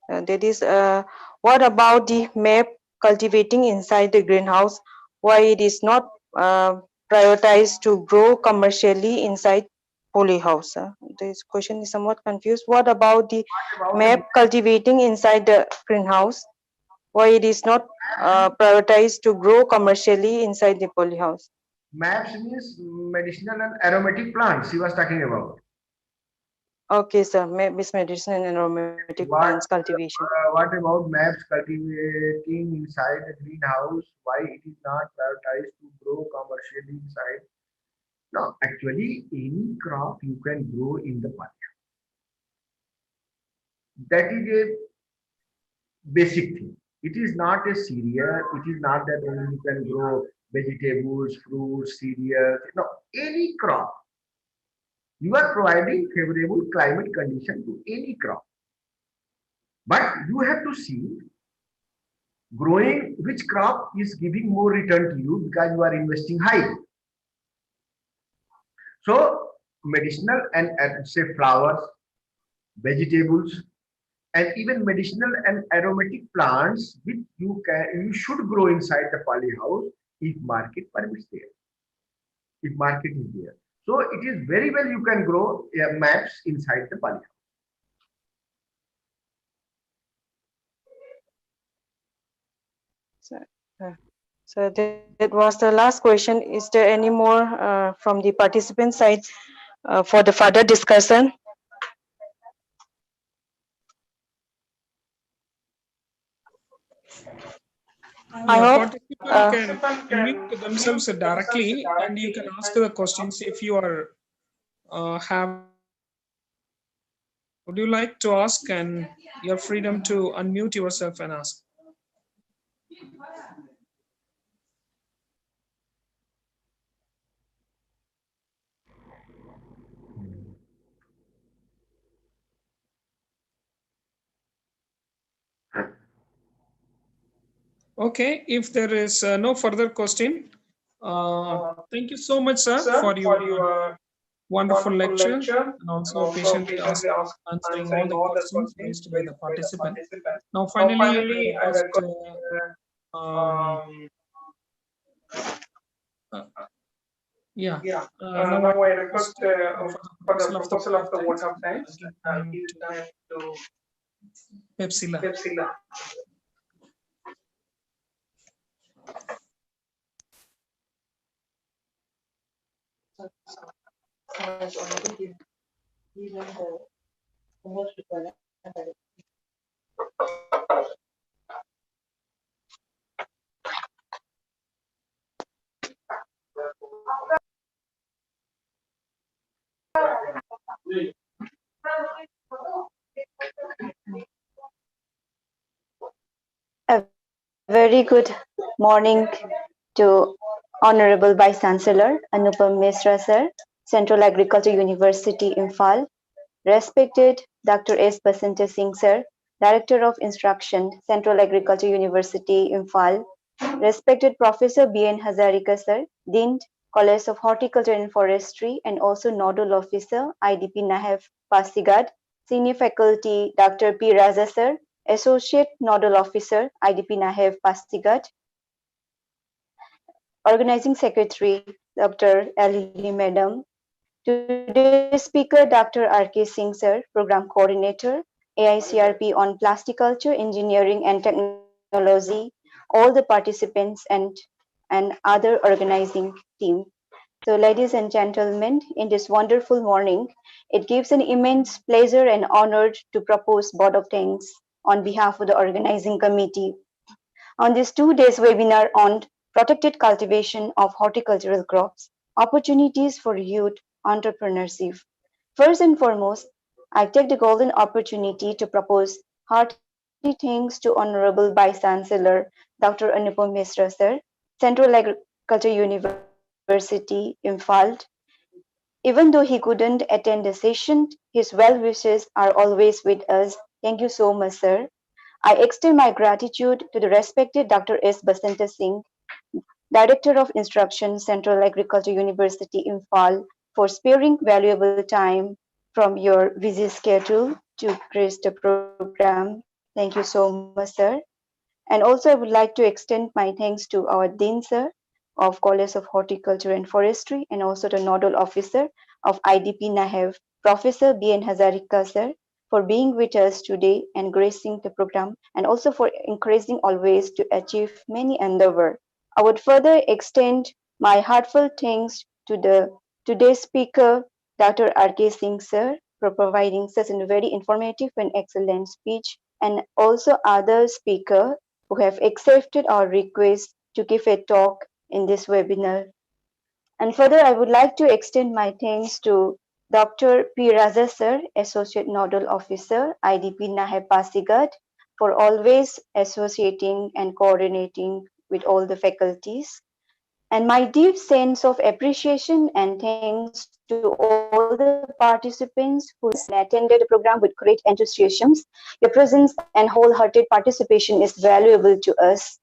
that is, what about the map cultivating inside the greenhouse? Why it is not prioritized to grow commercially inside polyhouse? This question is somewhat confused. What about the What about the map cultivating inside the greenhouse? Why it is not prioritized to grow commercially inside the polyhouse? maps means medicinal and aromatic plants he was talking about. Okay, sir. Miss medicine and aromatic plants cultivation. What about maps cultivating inside the greenhouse? Why it is not prioritized to grow commercially inside? No, actually, any crop you can grow in the pot. That is a basic thing. It is not a cereal. It is not that only you can grow vegetables, fruits, cereals. No, any crop. You are providing favorable climate condition to any crop. But you have to see growing which crop is giving more return to you because you are investing high. So medicinal and say flowers, vegetables, and even medicinal and aromatic plants which you should grow inside the poly house if market permits there. If market is there. So it is very well you can grow maps inside the poly house. So, so that was the last question. Is there any more from the participant side for the further discussion? I Yeah, hope. participant can unmute themselves directly, and you can ask the questions if you are have any questions. Would you like to ask? And your freedom to unmute yourself and ask. Okay, if there is no further question, thank you so much, sir, for your wonderful lecture and also patiently answering all the questions raised by the participant. Now, finally, I request, uh, yeah, now I request for the proposal of the vote of thanks, give time to Pepsila. A very good morning to Honorable Vice Chancellor Anupam Misra sir, Central Agriculture University, Imphal, respected Dr. S. Basanta Singh sir, Director of Instruction, Central Agriculture University, Imphal, respected Professor B.N. Hazarika sir, Dean, College of Horticulture and Forestry, and also Nodal Officer, IDP Nahef Pasigat, Senior Faculty, Dr. P. Raza sir, Associate Nodal Officer, IDP Nahef Pasigat, Organizing Secretary, Dr. Ali Madam, today's speaker, Dr. R.K. Singh sir, Program Coordinator, AICRP on Plasticulture, Engineering and Technology, all the participants and other organizing team. So ladies and gentlemen, in this wonderful morning, it gives an immense pleasure and honor to propose vote of thanks on behalf of the organizing committee on this 2 days webinar on protected cultivation of horticultural crops, opportunities for youth entrepreneurship. First and foremost, I take the golden opportunity to propose hearty thanks to Honorable Vice Chancellor Dr. Anupam Mishra sir, Central Agriculture University, Imphal. Even though he couldn't attend the session, his well wishes are always with us. Thank you so much, sir. I extend my gratitude to the respected Dr. S. Basanta Singh, Director of Instruction, Central Agriculture University, Imphal, for sparing valuable time from your busy schedule to grace the program. Thank you so much, sir. And also, I would like to extend my thanks to our Dean, sir, of College of Horticulture and Forestry, and also the Nodal Officer of IDP NAHEV, Professor B.N. Hazarika, sir, for being with us today and gracing the program, and also for encouraging always to achieve many endeavor. I would further extend my heartfelt thanks to the today's speaker, Dr. R.K. Singh, sir, for providing such a very informative and excellent speech, and also other speakers who have accepted our request to give a talk in this webinar. And further, I would like to extend my thanks to Dr. P. Raza sir, Associate Nodal Officer, IDP Nahe Pasigat, for always associating and coordinating with all the faculties. And my deep sense of appreciation and thanks to all the participants who listened and attended the program with great enthusiasm. Your presence and wholehearted participation is valuable to us.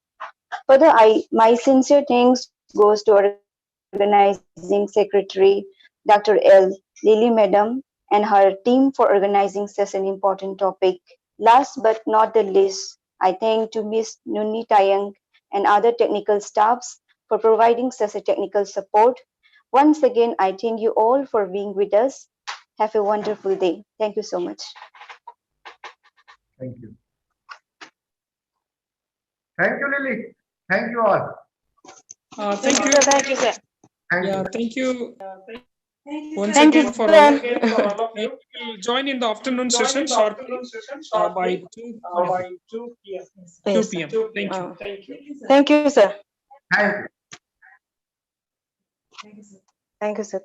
Further, my sincere thanks goes to organizing secretary, Dr. L. Lily Madam, and her team for organizing such an important topic. Last but not the least, I thank to Ms. Nunni Tayang and other technical staffs for providing such a technical support. Once again, I thank you all for being with us. Have a wonderful day. Thank you so much. Thank you. Thank you, Lily. Thank you all. Thank you. Thank you, sir. Thank Yeah, you. thank you once Thank you, again for all of sir. you. We will join in the afternoon session sharply by 2 p.m. 2 Yes, sir. p.m. Thank you. Thank you, sir. Thank you. Thank you, sir.